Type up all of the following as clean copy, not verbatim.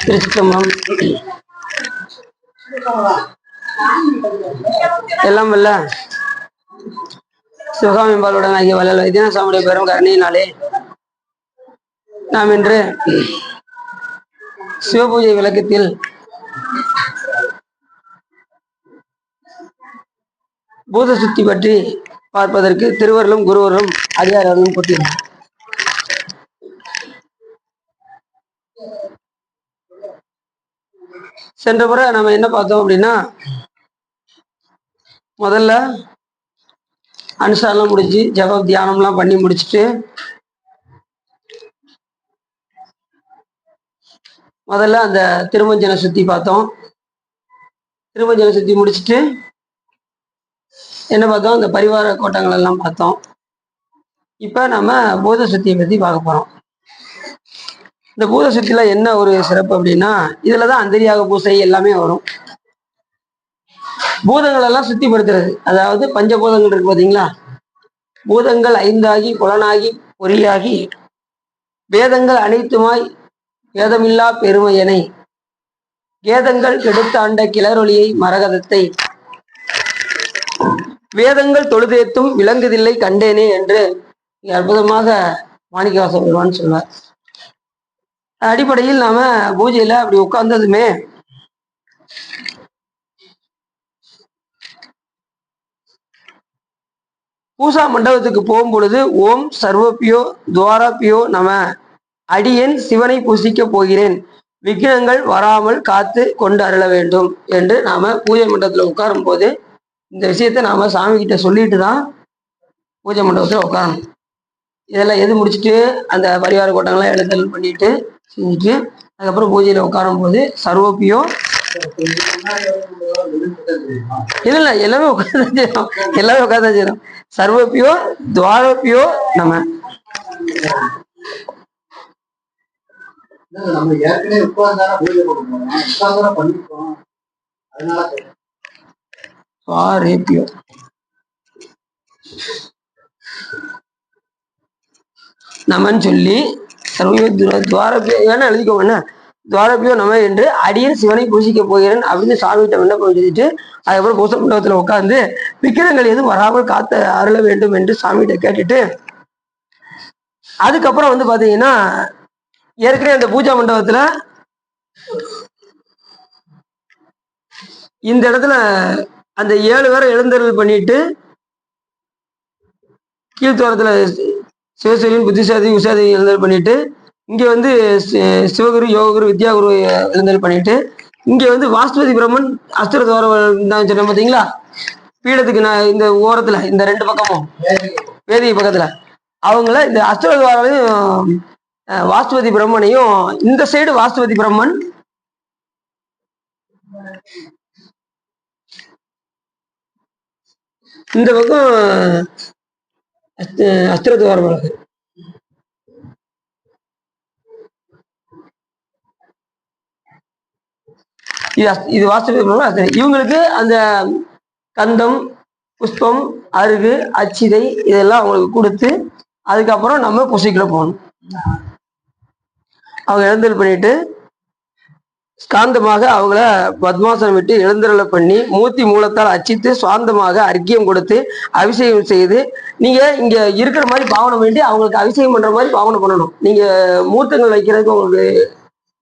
திருச்சிற்றம்பலம். எல்லாம் வல்ல சிவகாமிபாலுடன் ஆகிய வள்ளல் வைத்தியநாசாமியுடைய பெரும் கருணையினாலே நாம் இன்று சிவபூஜை விளக்கத்தில் பூத சுத்தி பற்றி பார்ப்பதற்கு திருவருளும் குருவரும் அதிகாரம் போட்டியும். சென்ற முறை நம்ம என்ன பார்த்தோம் அப்படின்னா, முதல்ல அனுஷ்டானம் முடிச்சு ஜப தியானம்லாம் பண்ணி முடிச்சுட்டு முதல்ல அந்த திருமஞ்சனை சுத்தி பார்த்தோம். திருமஞ்சனை சுத்தி முடிச்சுட்டு என்ன பார்த்தோம், அந்த பரிவார கோட்டங்கள் எல்லாம் பார்த்தோம். இப்ப நம்ம பூத சுத்தியை பத்தி பார்க்க போறோம். இந்த பூத சுத்தியில என்ன ஒரு சிறப்பு அப்படின்னா, இதுலதான் அந்தரியாக பூசை எல்லாமே வரும். பூதங்கள் எல்லாம் சுத்திப்படுத்துறது, அதாவது பஞ்சபூதங்கள் இருக்கு பாத்தீங்களா, பூதங்கள் ஐந்தாகி புலனாகி பொறியாகி வேதங்கள் அனைத்துமாய் வேதமில்லா பெருமையனை வேதங்கள் கெடுத்தாண்ட கிளரொளியை மரகதத்தை வேதங்கள் தொழுதேத்தும் விளங்குதில்லை கண்டேனே என்று அற்புதமாக மாணிக்கவாசகர் பெருமான் சொல்வார். அடிப்படையில் நாம பூஜையில அப்படி உட்கார்ந்ததுமே பூசா மண்டபத்துக்கு போகும் பொழுது ஓம் சர்வப்பியோ துவாரப்பியோ நம, அடியேன் சிவனை பூசிக்க போகிறேன், விக்னங்கள் வராமல் காத்து கொண்டு அருள வேண்டும் என்று நாம பூஜை மண்டபத்துல உட்காரும் போது இந்த விஷயத்த நாம சாமி கிட்ட சொல்லிட்டு தான் பூஜை மண்டபத்துல உட்காரணும். இதெல்லாம் எது முடிச்சுட்டு அந்த பரிவார கோட்டங்கள்லாம் எழுதல் பண்ணிட்டு செஞ்சுட்டு அதுக்கப்புறம் பூஜையில உட்காரும் போது சர்வப்பியோ இல்ல எல்லாமே உட்கார்ந்து செய்யணும், எல்லாமே உட்கார்ந்து செய்யணும். சர்வப்பியோ துவாரப்பியோ நம்ம நமன்னு சொல்லி துவாரப்பியோ வேணா எழுதிக்கோங்க, துவாரப்பியோ நம என்று அடியேன் சிவனை பூசிக்க போகிறேன் அப்படின்னு சாமிகிட்ட விண்ணப்பம் செஞ்சுட்டு அதுக்கப்புறம் பூச மண்டபத்துல உட்கார்ந்து விக்கிரங்கள் எதுவும் வராமல் காத்த அருள வேண்டும் என்று சாமிகிட்ட கேட்டுட்டு அதுக்கப்புறம் வந்து பாத்தீங்கன்னா, ஏற்கனவே அந்த பூஜா மண்டபத்துல இந்த இடத்துல அந்த 7 பேரை எழுந்தருள் பண்ணிட்டு கீழ்த்தோரத்துல சிவசேரியின் புத்திசாதி உஷாதி எழுந்தருள் பண்ணிட்டு இங்க வந்து சிவகுரு யோககுரு வித்யாகுரு எழுந்தருள் பண்ணிட்டு இங்க வந்து வாஸ்துபதி பிரம்மன் அஸ்திர துவாரம் சொன்ன பாத்தீங்களா, பீடத்துக்கு நான் இந்த ஓரத்துல இந்த 2 பக்கமும் வேதிகை பக்கத்துல அவங்கள இந்த அஸ்திர துவாரையும் வாஸ்துபதி பிரம்மனையும் இந்த சைடு வாஸ்துபதி பிரம்மன் இந்த பக்கம் அஸ்திர துவாரம் வழக்கு. இது வாஸ்துபதி பிரம்மன். இவங்களுக்கு அந்த கந்தம் புஷ்பம் அருகு அச்சிதை இதெல்லாம் அவங்களுக்கு கொடுத்து அதுக்கப்புறம் நம்ம பூசைக்குள்ள போகணும். அவங்க எழுந்தருள் பண்ணிட்டு ஸ்காந்தமாக அவங்கள பத்மாசனம் விட்டு எழுந்தருளை பண்ணி மூர்த்தி மூலத்தால் அச்சித்து சுவாந்தமாக அர்க்கியம் கொடுத்து அபிஷேகம் செய்து நீங்க இங்க இருக்கிற மாதிரி பாவனை வேண்டி அவங்களுக்கு அபிஷேகம் பண்ற மாதிரி பாவனை பண்ணணும். நீங்க மூர்த்தங்கள் வைக்கிறதுக்கு உங்களுக்கு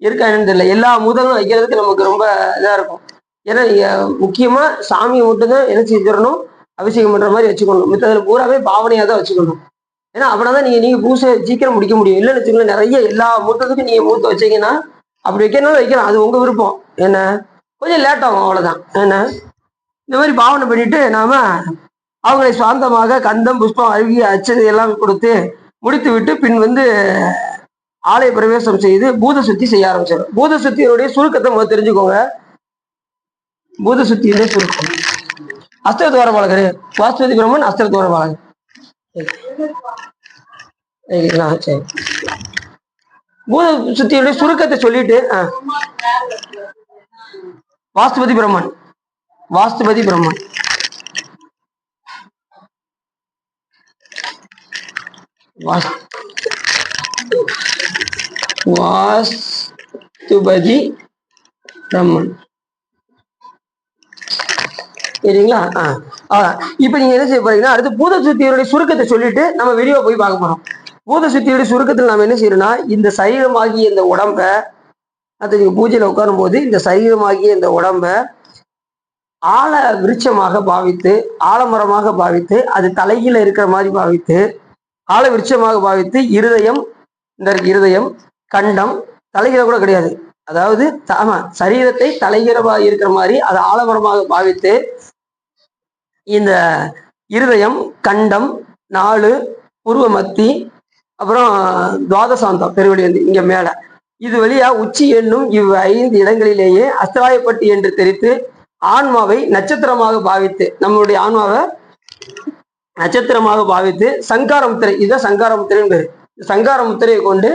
இருக்கா என்னன்னு தெரியல, எல்லா மூர்த்தங்களும் வைக்கிறதுக்கு நமக்கு ரொம்ப இதா இருக்கும். ஏன்னா முக்கியமா சாமியை மட்டும்தான் என்ன செஞ்சிடணும், அபிஷேகம் பண்ற மாதிரி வச்சுக்கணும். மித்ததுல பூராவே பாவனையா தான் வச்சுக்கணும். ஏன்னா அப்படின்னாதான் நீங்க பூசை சீக்கிரம் முடிக்க முடியும். இல்லைன்னு வச்சுக்கோங்களேன், நிறைய எல்லா மூர்த்தத்துக்கும் நீங்க மூர்த்தம் வச்சீங்கன்னா அப்படி வைக்கணும் வைக்கலாம், அது உங்க விருப்பம். என்ன கொஞ்சம் லேட் ஆகும் அவ்வளவுதான். என்ன இந்த மாதிரி பாவனை பண்ணிட்டு நாம அவங்களை சாந்தமாக கந்தம் புஷ்பம் அருகி அச்சது எல்லாம் கொடுத்து முடித்து விட்டு பின் வந்து ஆலய பிரவேசம் செய்து பூத சுத்தி செய்ய ஆரம்பிச்சிடும். பூத சுத்தியினுடைய சுருக்கத்தை முதல் தெரிஞ்சுக்கோங்க. பூத சுத்தியுடைய சுருக்கம் அஸ்திர துவார பாலகர் வாஸ்துபதி பிரம்மன் அஸ்திர துவார பாலகர். சரி, பூத சுத்தியுடைய சுருக்கத்தை சொல்லிட்டு வாஸ்துபதி பிரம்மன் வாஸ்துபதி பிரம்மன் வாஸ்துபதி பிரம்மன். சரிங்களா? இப்ப நீங்க என்ன செய்ய போறீங்கன்னா அடுத்து பூத சுத்தியுடைய சுருக்கத்தை சொல்லிட்டு நம்ம வீடியோ போய் பார்க்க போறோம். பூத சுத்தியுடைய சுருக்கத்தில் நம்ம என்ன செய்யறோம்னா இந்த சரீரமாகிய இந்த உடம்ப அது நீங்க பூஜையில உட்காரும் போது இந்த சரீரமாகிய இந்த உடம்ப ஆழ விருட்சமாக பாவித்து ஆலமரமாக பாவித்து அது தலைகீழ இருக்கிற மாதிரி பாவித்து ஆழ விருட்சமாக பாவித்து இருதயம் இந்த இருதயம் கண்டம் தலைகீழ கூட கிடையாது, அதாவது ஆமா சரீரத்தை தலைகீழமா இருக்கிற மாதிரி அதை ஆலமரமாக பாவித்து இந்த இருதயம் கண்டம் 4 புருவ மத்தி அப்புறம் துவாதசாந்தம் பெருவெளி வந்து இங்க மேல இது வழியா உச்சி என்னும் 5 இடங்களிலேயே அஸ்திராயப்பட்டி என்று தெரித்து ஆன்மாவை நட்சத்திரமாக பாவித்து நம்மளுடைய ஆன்மாவை நட்சத்திரமாக பாவித்து சங்கார முத்திரை, இதுதான் சங்கார முத்திரைன்னு பேரு. சங்கார முத்திரையை கொண்டு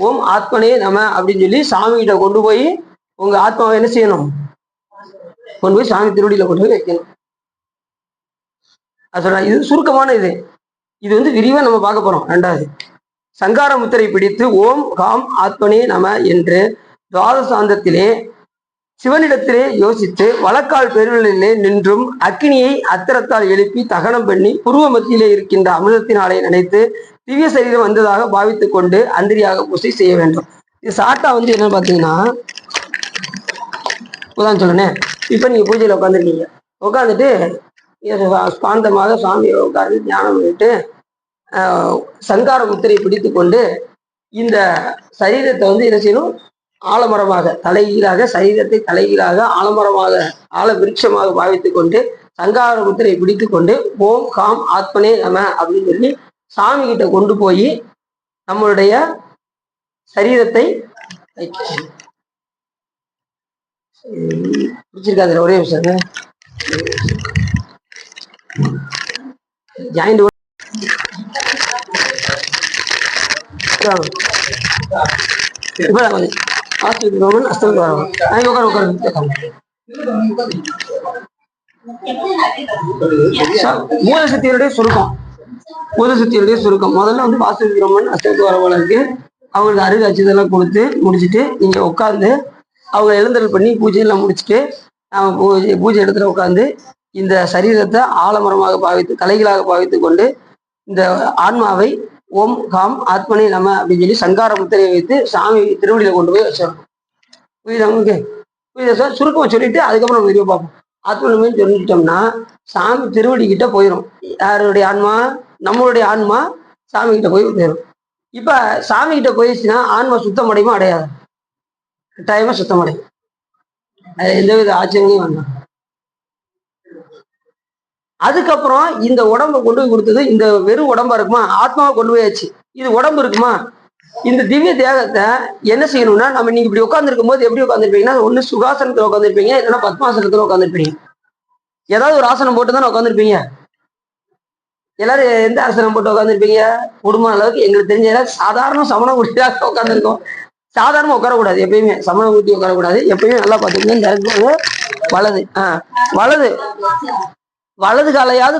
ஓம் ஆத்மனே நம அப்படின்னு சொல்லி சாமி கிட்ட கொண்டு போய் உங்க ஆத்மாவை என்ன செய்யணும், கொண்டு போய் சாமி திருவடியில கொண்டு போய் வைக்கணும். அது சொல்ற இது சுருக்கமான இது வந்து விரிவா நம்ம பார்க்க போறோம். 2வது சங்கார முத்திரை பிடித்து ஓம் காம் ஆத்மனே நம என்று துவாதசாந்தத்திலே சிவனிடத்திலே யோசித்து வழக்கால் பெருநிலையிலே நின்றும் அக்கினியை அத்திரத்தால் எழுப்பி தகனம் பண்ணி புருவ மத்தியிலே இருக்கின்ற அமிர்தத்தினாலே நினைத்து திவ்ய சரீரம் வந்ததாக பாவித்து கொண்டு அந்திரியாக பூசை செய்ய வேண்டும். இது சாட்டா வந்து என்ன பார்த்தீங்கன்னா உதாரணம் சொல்லுனே, இப்ப நீங்க பூஜையில உட்காந்துருக்கீங்க, உட்காந்துட்டு ஸ்பாந்தமாக சுவாமியை உட்காந்து தியானம் பண்ணிட்டு சங்கார முத்திரை பிடித்து கொண்டு இந்த சரீரத்தை வந்து என்ன செய்யணும், ஆலமரமாக தலைகீழாக சரீரத்தை தலைகீழாக ஆலமரமாக ஆல விருட்சமாக பாவித்துக் கொண்டு சங்கார முத்திரை பிடித்து கொண்டு ஓம் காம் ஆத்மனே நம அப்படின்னு சொல்லி சாமி கிட்ட கொண்டு போய் நம்மளுடைய சரீரத்தை பிடிச்சிருக்காது. ஒரே விஷயம் ஜாயிண்ட் மூலசக்தியுடைய சுருக்கம். மூலசக்தியுடைய சுருக்கம் முதல்ல வந்து வாஸ்து பிரம்மன் அஷ்டத்வாரங்களுக்கு அவங்களுக்கு அருகு அச்சுதெல்லாம் கொடுத்து முடிச்சுட்டு நீங்க உட்காந்து அவங்க எழுந்தருள் பண்ணி பூஜையெல்லாம் முடிச்சுட்டு பூஜை இடத்துல உட்காந்து இந்த சரீரத்தை ஆலமரமாக பாவித்து தலைகளாக பாவித்து கொண்டு இந்த ஆன்மாவை ஓம் காம் ஆத்மனே நம அப்படின்னு சொல்லி சங்கார முத்திரையை வைத்து சாமி திருவடியில கொண்டு போய் வச்சிடணும். புரியுதா உங்களுக்கு? புரியுதா சார்? சுருக்கமாக சொல்லிட்டு அதுக்கப்புறம் நம்ம வீடியோ பார்ப்போம். ஆத்மனமேன்னு சொல்லிட்டோம்னா சாமி திருவடி கிட்ட போயிடும். யாருடைய ஆன்மா? நம்மளுடைய ஆன்மா சாமி கிட்ட போய் போயிடும். இப்ப சாமி கிட்ட போயிடுச்சுன்னா ஆன்மா சுத்தம் அடையுமா அடையாது? கட்டாயமா சுத்தம் அடையும். அது எந்தவித ஆச்சரியங்களும் வேண்டாம். அதுக்கப்புறம் இந்த உடம்பை கொண்டு போய் கொடுத்தது இந்த வெறும் உடம்பா இருக்குமா? ஆத்மாவை கொண்டு போயாச்சு. இது உடம்பு இருக்குமா? இந்த திவ்ய தேகத்தை என்ன செய்யணும்னா நம்ம நீங்க இப்படி உட்காந்துருக்கும் போது எப்படி உட்காந்துருப்பீங்கன்னா ஒண்ணு சுகாசனத்துல உட்காந்துருப்பீங்க, இல்லைன்னா பத்மாசனத்துல உட்காந்துருப்பீங்க. ஏதாவது ஒரு ஆசனம் போட்டு தானே உட்காந்துருப்பீங்க. எல்லாரும் எந்த ஆசனம் போட்டு உட்காந்துருப்பீங்க? குடும்ப அளவுக்கு எங்களுக்கு தெரிஞ்ச சாதாரண சமண குட்டியாக உட்காந்துருக்கோம். சாதாரணமா உட்காரக்கூடாது, எப்பயுமே சமண குட்டி உட்காரக்கூடாது. எப்பயுமே நல்லா பார்த்துக்கணும். இந்த வலது வலது வலது காலையாவது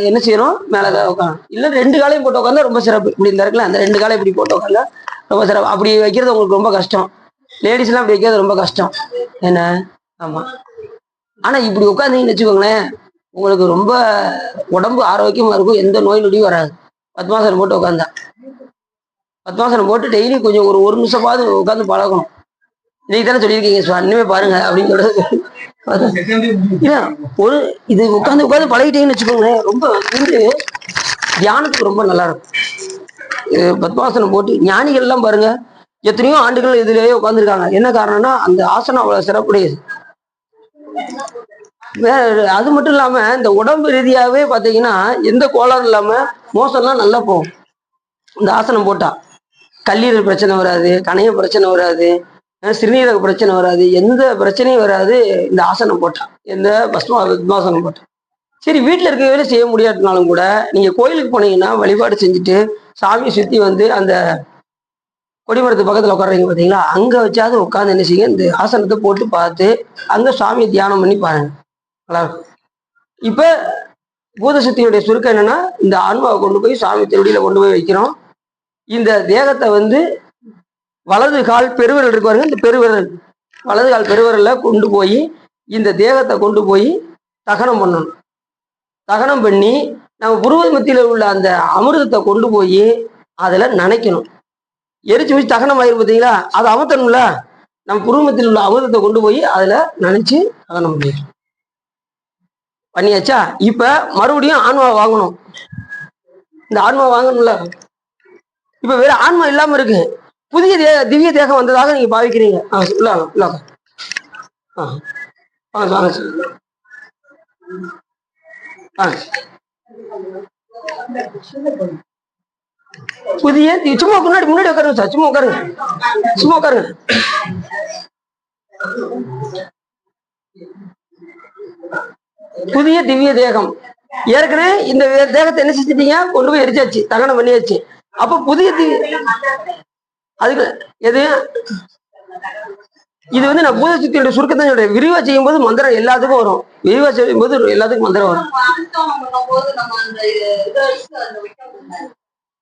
என்ன செய்யணும், மேல உட்காந்து, இல்ல 2 காலையும் போட்டு உட்காந்தா ரொம்ப சிறப்பு. இப்படி இந்த இருக்குல்ல அந்த 2 காலையும் இப்படி போட்டு உட்காந்தா ரொம்ப சிறப்பு. அப்படி வைக்கிறது உங்களுக்கு ரொம்ப கஷ்டம். லேடிஸ் எல்லாம் அப்படி வைக்கிறது ரொம்ப கஷ்டம். என்ன? ஆமா. ஆனா இப்படி உட்காந்தீங்கன்னு வச்சுக்கோங்களேன், உங்களுக்கு ரொம்ப உடம்பு ஆரோக்கியமா இருக்கும், எந்த நோய் நொடியும் வராது. பத்மாசனம் போட்டு உட்காந்தா. பத்மாசனம் போட்டு டெய்லி கொஞ்சம் ஒரு நிமிஷமாவது உட்காந்து பழகணும். இன்னைக்கு தானே சொல்லியிருக்கீங்க இனிமே பாருங்க அப்படின்னு சொல்றது. ஒரு இது உட்காந்து பழகிட்டீங்கன்னு வச்சுக்கோங்களேன், ரொம்ப வந்து தியானத்துக்கு ரொம்ப நல்லா இருக்கும். பத்மாசனம் போட்டு ஞானிகள் எல்லாம் பாருங்க எத்தனையோ ஆண்டுகள் இதுலயே உட்காந்துருக்காங்க. என்ன காரணம்னா அந்த ஆசனம் அவ்வளவு சிறப்புடையது. அது மட்டும் இல்லாம இந்த உடம்பு ரீதியாவே பாத்தீங்கன்னா எந்த கோளாறும் இல்லாம மோசம்லாம் நல்லா போகும் இந்த ஆசனம் போட்டா. கல்லீரல் பிரச்சனை வராது, கணைய பிரச்சனை வராது, சிறுநீரக பிரச்சனை வராது, எந்த பிரச்சனையும் வராது இந்த ஆசனம் போட்டா, எந்த பத்மாசனம் போட்டா. சரி, வீட்டில் இருக்க வேலை செய்ய முடியாட்டினாலும் கூட நீங்க கோயிலுக்கு போனீங்கன்னா வழிபாடு செஞ்சுட்டு சாமியை சுத்தி வந்து அந்த கொடிமரத்து பக்கத்துல உட்காடுறீங்க பார்த்தீங்களா, அங்க வச்சாவது உட்காந்து என்ன செய்யுங்க, இந்த ஆசனத்தை போட்டு பார்த்து அங்க சாமியை தியானம் பண்ணி பாருங்க, நல்லா இருக்கும். இப்ப பூதசக்தியுடைய சுருக்கம் என்னன்னா இந்த ஆன்மாவை கொண்டு போய் சாமி திருவடியில கொண்டு போய் வைக்கிறோம். இந்த தேகத்தை வந்து வலது கால் பெருவிரல் இருக்கு பாருங்க, இந்த பெருவிரல் வலது கால் பெருவிரல்ல கொண்டு போய் இந்த தேகத்தை கொண்டு போய் தகனம் பண்ணணும். தகனம் பண்ணி நம்ம புருவ மத்தியில உள்ள அந்த அமிர்தத்தை கொண்டு போய் அதுல நனைக்கணும். எரிச்சு வச்சு தகனம் ஆயிரும் பார்த்தீங்களா, அதை அமர்த்தணும்ல. நம்ம புருவமத்தில் உள்ள அமிர்தத்தை கொண்டு போய் அதுல நினைச்சு தகனம் பண்ணியாச்சா. இப்ப மறுபடியும் ஆன்மா வாங்கணும். இந்த ஆன்மா வாங்கணும்ல. இப்ப வேற ஆன்மா இல்லாம இருக்கு, புதிய திவ்ய தேகம் வந்ததாக நீங்க பாவிக்கிறீங்க. புதிய சும்மா முன்னாடி உட்காருங்க சார், சும்மா உட்காருங்க, சும்மா உட்காருங்க. புதிய திவ்ய தேகம் ஏற்கனவே இந்த தேகத்தை என்ன செஞ்சிட்டீங்க, கொண்டு போய் எரிச்சாச்சு, தகனம் பண்ணியாச்சு. அப்ப புதிய அதுக்கு எது இது வந்து நான் பூத சுத்தியோட சுருக்கத்தை சொல்றேன். விரிவா செய்யும் போது மந்திரம் எல்லாத்துக்கும் வரும், விரிவா செய்யும் போது எல்லாத்துக்கும் மந்திரம் வரும்.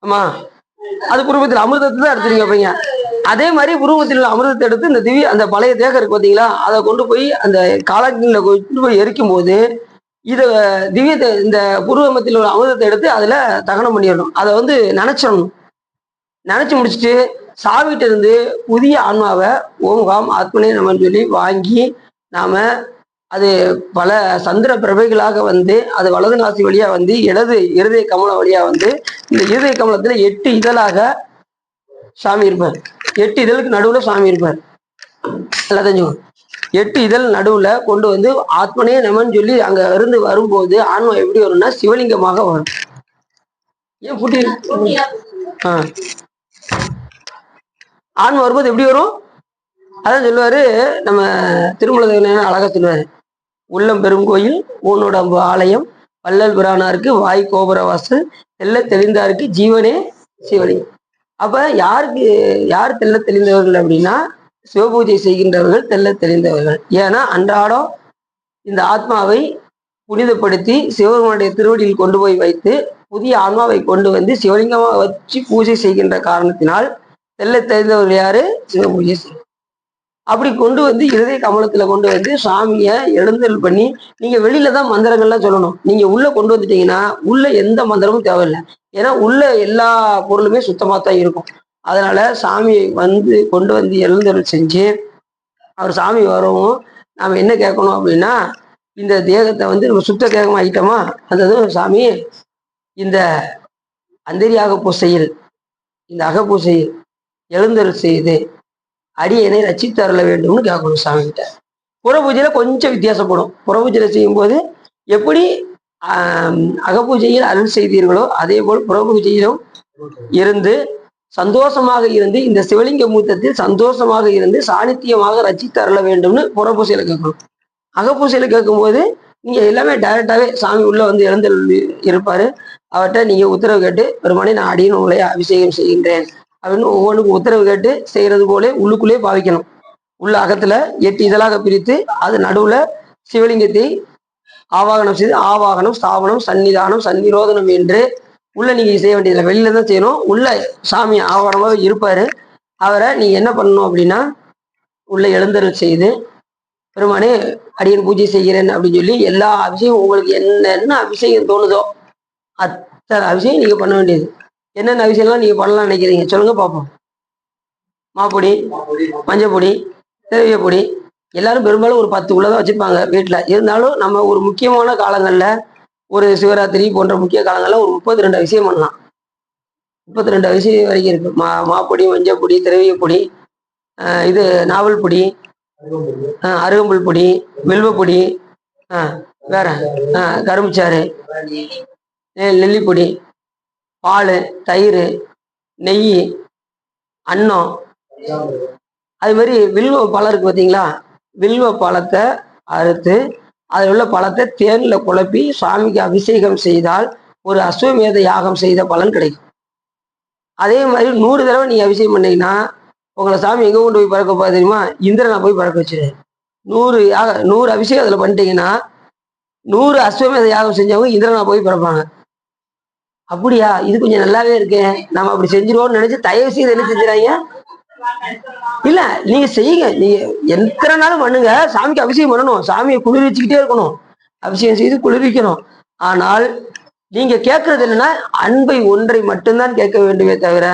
ஆமா, அது புருவத்தில் அமிர்தத்தை தான் எடுத்துருங்க பையங்க. அதே மாதிரி புருவத்தில் உள்ள அமிர்தத்தை எடுத்து இந்த திவ்ய அந்த பழைய தேகம் இருக்கு பார்த்தீங்களா, அதை கொண்டு போய் அந்த காலக்கில கொண்டு போய் எரிக்கும் போது இதை திவ்ய இந்த புருவமத்தில் உள்ள அமிர்தத்தை எடுத்து அதுல தகனம் பண்ணிடணும். அதை வந்து நினைச்சிடணும். நினைச்சு முடிச்சுட்டு சாவிட்டு இருந்து புதிய ஆன்மாவை ஓம் ஆத்மனே நமன்னு சொல்லி வாங்கி நாம அது பல சந்திர பிரபைகளாக வந்து அது வலது நாசி வழியா வந்து இடது இருதய கமலம் வழியா வந்து இந்த இருதய கமலத்துல 8 இதழாக சாமி இருப்பார். 8 இதழுக்கு நடுவுல சாமி இருப்பார். எல்லாம் தெரிஞ்சுக்கணும். 8 இதழ் நடுவுல கொண்டு வந்து ஆத்மனே நமன்னு சொல்லி அங்க இருந்து வரும்போது ஆன்மா எப்படி வரும்னா சிவலிங்கமாக வரும். ஏன் புட்டி ஆன்மா வரும்போது எப்படி வரும்? அதான் சொல்லுவாரு நம்ம திருமலை தேவன் அழகா சொல்லுவாரு, உள்ளம் பெரும் கோயில் ஊனோட ஆலயம், வள்ளல் பிரானாருக்கு வாய் கோபுரவாசல், தெல்ல தெளிந்தாருக்கு ஜீவனே சிவலிங்கம். அப்ப யார் தெல்ல தெளிந்தவர்கள் அப்படின்னா சிவபூஜை செய்கின்றவர்கள் தெல்ல தெளிந்தவர்கள். ஏன்னா அன்றாடம் இந்த ஆத்மாவை புனிதப்படுத்தி சிவபெருமானுடைய திருவடியில் கொண்டு போய் வைத்து புதிய ஆன்மாவை கொண்டு வந்து சிவலிங்கமாக வச்சு பூஜை செய்கின்ற காரணத்தினால் தெல்ல தெளிந்தவர்கள் யாரு? சிவபூஜை செய்யும். அப்படி கொண்டு வந்து இருதய கமலத்துல கொண்டு வந்து சாமிய எழுந்தல் பண்ணி நீங்க வெளியில தான் மந்திரங்கள்லாம் சொல்லணும். நீங்க உள்ள கொண்டு வந்துட்டீங்கன்னா உள்ள எந்த மந்திரமும் தேவையில்லை. ஏன்னா உள்ள எல்லா பொருளுமே சுத்தமா தான் இருக்கும். அதனால சாமியை வந்து கொண்டு வந்து எழுந்தல் செஞ்சு அவர் சாமி வரவும் நாம என்ன கேட்கணும் அப்படின்னா, இந்த தேகத்தை வந்து நம்ம சுத்த தேகம் ஆகிட்டோமா, அந்த சாமி இந்த அந்தரி அகப்பூசையில் இந்த அகப்பூசையில் எழுந்தல் செய்து அடியனை ரட்சித்து அருள வேண்டும்னு கேட்கணும் சாமி கிட்ட. புறபூஜையில கொஞ்சம் வித்தியாசப்படும். புறபூஜையில செய்யும் போது எப்படி அகப்பூஜையில் அருள் செய்தீர்களோ அதே போல் புறபூஜையிலும் இருந்து சந்தோஷமாக இருந்து இந்த சிவலிங்க மூத்தத்தில் சந்தோஷமாக இருந்து சாநித்தியமாக ரட்சித்து அருள வேண்டும்னு புறப்பூசையில கேட்கணும். அகப்பூசையில கேட்கும்போது நீங்க எல்லாமே டைரக்டாவே சாமி உள்ள வந்து எழுந்தல் இருப்பாரு. அவர்கிட்ட நீங்க உத்தரவு கேட்டு பெருமானே நான் அடியின் உங்களை அபிஷேகம் செய்கின்றேன் அப்படின்னு ஒவ்வொன்றுக்கும் உத்தரவு கேட்டு செய்யறது போல உள்ளுக்குள்ளே பாவிக்கணும். உள்ள அகத்துல 8 இதழாக பிரித்து அது நடுவுல சிவலிங்கத்தை ஆவாகனம் செய்து ஆவாகனம் ஸ்தாபனம் சன்னிதானம் சன்னிரோதனம் என்று உள்ள நீங்க செய்ய வேண்டியதில்லை, வெளியில தான் செய்யணும். உள்ள சாமி ஆவரணமாக இருப்பாரு. அவரை நீங்க என்ன பண்ணணும் அப்படின்னா உள்ள எழுந்தருள் செய்து பெருமானே அடியன் பூஜை செய்கிறேன் அப்படின்னு சொல்லி எல்லா அபிஷேகம் உங்களுக்கு என்னென்ன அபிஷேகம் தோணுதோ அத்தனை அபிஷேகம் நீங்க பண்ண வேண்டியது. என்னென்ன அபிஷேகம்லாம் நீங்க பண்ணலாம்னு நினைக்கிறீங்க சொல்லுங்க பார்ப்போம். மாப்பொடி, மஞ்சப்பொடி, திரவிய பொடி எல்லாரும் பெரும்பாலும் ஒரு 10 உள்ளதான் வச்சிருப்பாங்க வீட்டுல. இருந்தாலும் நம்ம ஒரு முக்கியமான காலங்கள்ல ஒரு சிவராத்திரி போன்ற முக்கிய காலங்களில் ஒரு 32 அபிஷேகம் பண்ணலாம். 32 அபிஷேகம் வரைக்கும் இருக்கு. மாப்பொடி, மஞ்சப்பொடி, திரவிய பொடி, இது நாவல் பொடி, அருகம்புல் பொடி, வில்வப்பொடி, வேற கரும்புச்சாறு, நெல்லிப்பொடி, பால், தயிர், நெய், அன்னம், அது மாதிரி வில்வ பழம் இருக்கு பார்த்தீங்களா, வில்வ பழத்தை அறுத்து அதில் உள்ள பழத்தை தேன்ல குழப்பி சுவாமிக்கு அபிஷேகம் செய்தால் ஒரு அஸ்வமேத யாகம் செய்த பலன் கிடைக்கும். அதே மாதிரி 100 தடவை நீங்க அபிஷேகம் பண்ணீங்கன்னா உங்களை சாமி எங்க கொண்டு போய் பறக்க போகுது தெரியுமா? இந்திரனை போய் பறக்க வச்சிரு. 100 அபிஷேகம் அதுல பண்ணிட்டீங்கன்னா 100 அஸ்வமேத யாகம் செஞ்சவங்க இந்திரனா போய் பிறப்பாங்க. அப்படியா, இது கொஞ்சம் நல்லாவே இருக்கேன், நம்ம அப்படி செஞ்சிருவோம்னு நினைச்சு தயவு செய்து என்ன செஞ்சுறாங்க, இல்ல நீங்க செய்யுங்க, நீங்க எத்தனை நாளும் பண்ணுங்க. சாமிக்கு அபிஷேகம் பண்ணணும், சாமியை குளிர்விச்சுக்கிட்டே இருக்கணும், அபிஷேகம் செய்து குளிர்விக்கணும். ஆனால் நீங்க கேட்கறது என்னன்னா அன்பை ஒன்றை மட்டும்தான் கேட்க வேண்டுமே தவிர,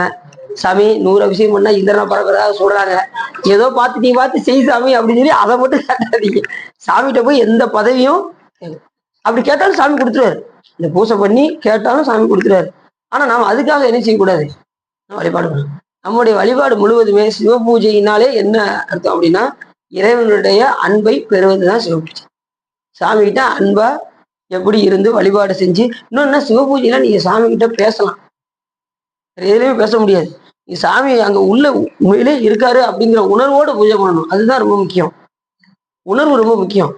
சாமி 100 அபிஷேகம் பண்ணா இந்திரனா பறக்கிறதா சொல்றாங்க, ஏதோ பார்த்து நீ பார்த்து செய் சாமி அப்படின்னு சொல்லி அதை மட்டும் கேட்டாதீங்க. சாமிகிட்ட போய் எந்த பதவியும் அப்படி கேட்டாலும் சாமி கொடுத்துருவாரு. இந்த பூசை பண்ணி கேட்டாலும் சாமி கொடுத்துருவாரு. ஆனா நாம் அதுக்காக என்ன செய்யக்கூடாது, வழிபாடு பண்ணணும். நம்முடைய வழிபாடு முழுவதுமே சிவ பூஜையினாலே என்ன அர்த்தம் அப்படின்னா, இறைவனுடைய அன்பை பெறுவதுதான் சிவபூஜை. சாமி கிட்ட அன்பா எப்படி இருந்து வழிபாடு செஞ்சு, இன்னொன்னு சிவ பூஜையில நீங்க சாமி கிட்ட பேசலாம், எதுலையுமே பேச முடியாது. நீ சாமி அங்க உள்ள உண்மையிலே இருக்காரு அப்படிங்கிற உணர்வோடு பூஜை பண்ணணும். அதுதான் ரொம்ப முக்கியம். உணர்வு ரொம்ப முக்கியம்.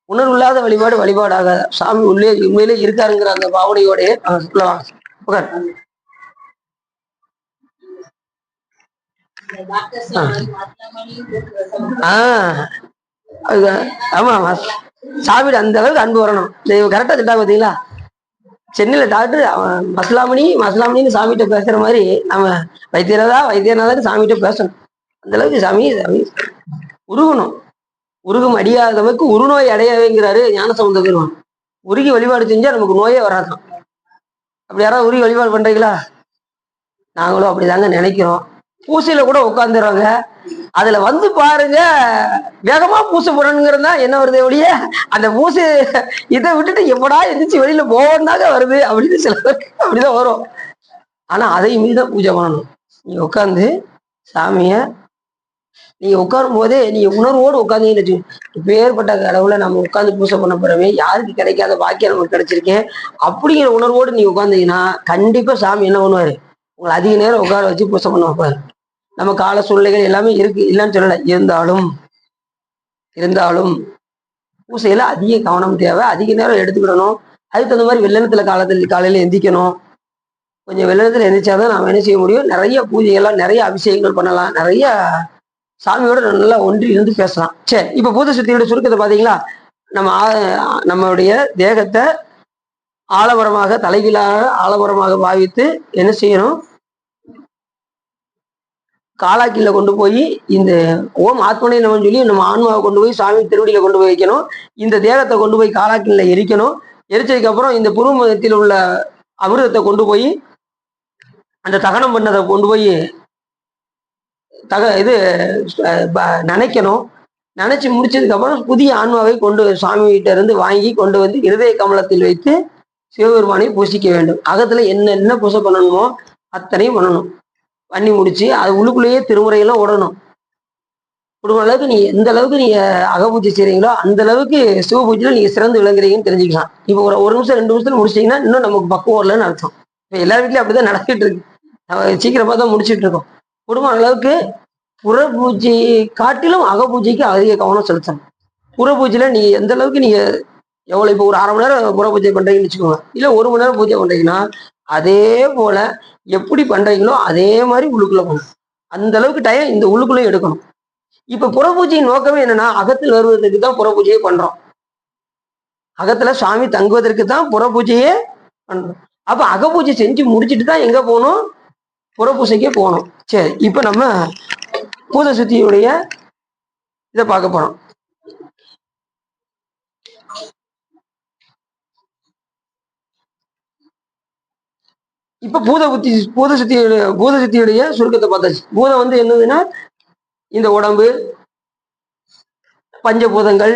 உணர்வு இல்லாத வழிபாடு வழிபாடாக, சாமி உள்ளே உண்மையிலே இருக்காருங்கிற அந்த பாவனையோட சொல்லலாம். ஆமா, சாமியோட அந்த அளவுக்கு அன்பு வரணும். கரெக்டா திட்டாங்க பாத்தீங்களா, சென்னையில டாக்டர் மசலாமணின்னு சாமிகிட்ட பேசுற மாதிரி நம்ம வைத்தியநாதன் சாமிகிட்ட பேசணும். அந்த அளவுக்கு சாமி உருகணும். உருகும் அடியாதவருக்கு உருநோய் அடையவேங்கிறாரு ஞானசம்பந்த பெருமான். உருகி வழிபாடு செஞ்சா நமக்கு நோயே வராதான். அப்படி யாராவது உருகி வழிபாடு பண்றீங்களா? நாங்களும் அப்படிதாங்க நினைக்கிறோம். பூசையில கூட உட்காந்துடுறாங்க. அதுல வந்து பாருங்க, வேகமா பூசை போடணுங்கிறதா என்ன வருது ஒழிய, அந்த பூசை இதை விட்டுட்டு எப்படா எந்திரிச்சு வெளியில போவதாங்க வருது அப்படின்னு சில பேருக்கு அப்படிதான் வரும். ஆனா அதை மீதான் பூஜை பண்ணணும். நீங்க உட்காந்து சாமிய நீங்க உட்காரும் போதே நீங்க உணர்வோடு உட்காந்தீங்கன்னு, இப்ப ஏற்பட்ட கடவுளை நம்ம உட்காந்து பூசை பண்ண போறவே, யாருக்கு கிடைக்காத பாக்கியம் நமக்கு கிடைச்சிருக்கேன் அப்படிங்கிற உணர்வோடு நீங்க உட்காந்தீங்கன்னா கண்டிப்பா சாமி என்ன பண்ணுவாரு, உங்களை அதிக நேரம் உட்கார வச்சு பூசை பண்ண வைப்பாரு. நம்ம கால சூழ்நிலைகள் எல்லாமே இருக்கு, இல்லைன்னு சொல்லலை. இருந்தாலும் பூசையில அதிக கவனம் தேவை, அதிக நேரம் எடுத்துக்கிடணும். அதுக்கு தகுந்த மாதிரி வெள்ளனத்துல காலையில எந்திக்கணும். கொஞ்சம் வெள்ளனத்துல எந்திரிச்சாதான் நாம என்ன செய்ய முடியும், நிறைய பூஜைகள்லாம், நிறைய அபிஷேகங்கள் பண்ணலாம், நிறைய சாமியோட நல்லா ஒன்றி இருந்து பேசலாம். சரி, இப்ப பூத சுத்தியோட சுருக்கத்தை பாத்தீங்களா? நம்மளுடைய தேகத்தை ஆலமரமாக, தலைகீழாக ஆலமரமாக பாவித்து என்ன செய்யணும், காலாக்கில கொண்டு போய் இந்த ஓம் ஆத்மனை நம்ம சொல்லி நம்ம ஆன்மாவை கொண்டு போய் சாமி திருவடியில கொண்டு போய் வைக்கணும். இந்த தேகத்தை கொண்டு போய் காலாக்கில எரிக்கணும். எரிச்சதுக்கு அப்புறம் இந்த புருவத்தில் உள்ள அமிர்தத்தை கொண்டு போய் அந்த தகனம் பண்ணதை கொண்டு போய் நினைக்கணும். நினைச்சு முடிச்சதுக்கு அப்புறம் புதிய ஆன்மாவை கொண்டு சாமி கிட்ட இருந்து வாங்கி கொண்டு வந்து இருதய கமலத்தில் வைத்து சிவபெருமானை பூசிக்க வேண்டும். அகத்துல என்ன பூசை பண்ணணுமோ அத்தனையும் பண்ணணும். பண்ணி முடிச்சு அது உள்ளுக்குள்ளேயே திருமுறையெல்லாம் ஓடணும். குடும்ப அளவுக்கு நீ எந்த அளவுக்கு நீங்க அகபூஜை செய்றீங்களோ அந்த அளவுக்கு சிவபூஜையில நீங்க சிறந்து விளங்குறீங்கன்னு தெரிஞ்சுக்கலாம். இப்போ ஒரு நிமிஷம் 2 நிமிஷத்துல முடிச்சிட்டீங்கன்னா இன்னும் நமக்கு பக்குவம் வரலன்னு அர்த்தம். இப்போ எல்லா வீட்லயும் அப்படிதான் நடந்துட்டு இருக்கு. நம்ம சீக்கிரமா தான் முடிச்சுட்டு இருக்கோம். குடும்ப அளவுக்கு புற பூஜை காட்டிலும் அகபூஜைக்கு அதிக கவனம் செலுத்தணும். புற பூஜையில நீங்க எந்த அளவுக்கு நீங்க எவ்வளவு, இப்போ ஒரு 1/2 மணி நேரம் புற பூஜை பண்றீங்கன்னு வச்சுக்கோங்க, இல்ல 1 மணி நேரம் பூஜை பண்றீங்கன்னா அதே போல எப்படி பண்றீங்களோ அதே மாதிரி உள்ளுக்குள்ள போகணும். அந்த அளவுக்கு டைம் இந்த உள்ளுக்குள்ளே எடுக்கணும். இப்ப புற பூஜையின் நோக்கமே என்னன்னா, அகத்தில் வருவதற்கு தான் புற பூஜையே பண்றோம். அகத்துல சாமி தங்குவதற்கு தான் புற பூஜையே பண்றோம். அப்ப அகபூஜை செஞ்சு முடிச்சுட்டு தான் எங்க போகணும், புற பூஜைக்கே போகணும். சரி, இப்ப நம்ம பூத சுத்தியுடைய இதை பார்க்க போறோம். இப்ப பூத சுத்தியுடைய சுருக்கத்தை பார்த்தாச்சு. பூதம் வந்து என்னதுன்னா இந்த உடம்பு, பஞ்சபூதங்கள்,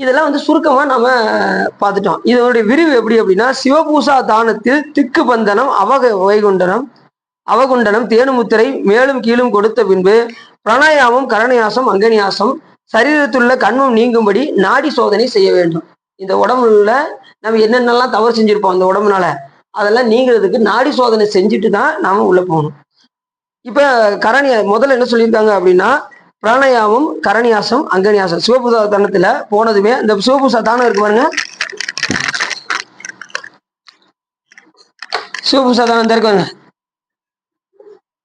இதெல்லாம் வந்து சுருக்கமா நம்ம பார்த்துட்டோம். இதனுடைய விரிவு எப்படி அப்படின்னா, சிவபூசா தானத்தில் திக்கு பந்தனம் அவகுண்டனம் தேனுமுத்திரை மேலும் கீழும் கொடுத்த பின்பு பிராணாயாமம் கரணியாசம் அங்கனியாசம் சரீரத்துள்ள கண்மம் நீங்கும்படி நாடி சோதனை செய்ய வேண்டும். இந்த உடம்புல நம்ம என்னென்னலாம் தவறு செஞ்சிருப்போம் அந்த உடம்புனால, அதெல்லாம் நீங்கிறதுக்கு நாடி சோதனை செஞ்சுட்டு தான் நாம உள்ள போகணும். இப்ப முதல்ல என்ன சொல்லியிருக்காங்க அப்படின்னா, பிராணாயாமம் கரணியாசம் அங்கனியாசம். சிவபூசா தானத்துல போனதுமே இந்த சிவபூசா தானம் இருக்கு பாருங்க, சிவபூசா தானம் இருக்காங்க,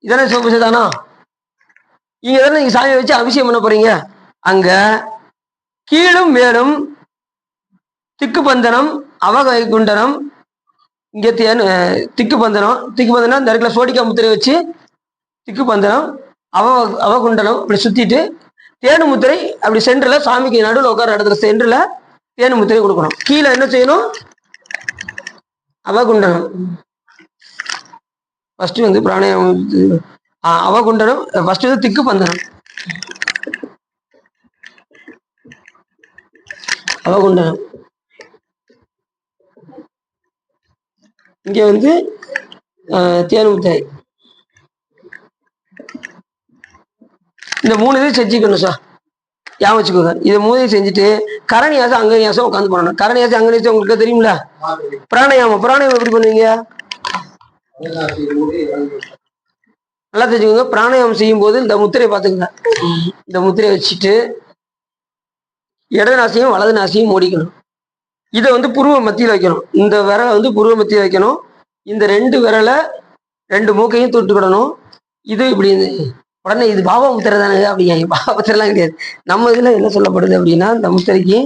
இதெல்லாம் சிவபூசா தானம். இங்க தானே நீங்க சாமியை வச்சு அபிஷேகம் பண்ண போறீங்க. அங்க கீழும் மேலும் திக்கு பந்தனம் அவகுண்டனம், இங்க திக்கு பந்தனம் இந்த இடத்துல சோடிக்கா முத்திரை வச்சு திக்கு பந்தனம் அவ அவகுண்டலம் அப்படி சுத்திட்டு தேனு முத்திரை அப்படி சென்றுல சாமிக்கு நடுவில் உட்கார இடத்துல சென்றுல தேனு முத்திரை கொடுக்கணும். கீழே என்ன செய்யணும்? அவகுண்டலம் ஃபர்ஸ்ட் வந்து பிராணாயாமம் அவகுண்டலம் ஃபர்ஸ்ட் வந்து திக்கு பந்தனம். அவகுண்டலம் இங்க வந்து தேனு முத்திரை. இந்த 3 இதையும் செஞ்சுக்கணும் சார், ஞாபகம் வச்சுக்கோங்க. இதை 3 செஞ்சுட்டு கரணியாசம் அங்கனியாசம் உட்காந்து பண்ணணும். கரணியாசம் அங்கனியாசம் உங்களுக்கு தெரியுங்களா? பிராணாயாமம் எப்படி பண்ணுவீங்க? நல்லா தெரிஞ்சுக்கோங்க. பிராணாயாமம் செய்யும் போது இந்த முத்திரையை பார்த்துக்கங்க. இந்த முத்திரையை வச்சுட்டு இடது நாசியும் வலது நாசியும் மூடிக்கணும். இதை வந்து புருவ மத்தியில் வைக்கணும். இந்த விரலை வந்து புருவ மத்தியில் வைக்கணும். இந்த 2 விரலை 2 மூக்கையும் தொட்டுக்கிடணும். இது இப்படி உடனே இது பாபா முத்திரை தானே அப்படிங்க? பாபா முத்திரைலாம் கிடையாது. நம்ம இதுல என்ன சொல்லப்படுது அப்படின்னா, இந்த முத்திரைக்கு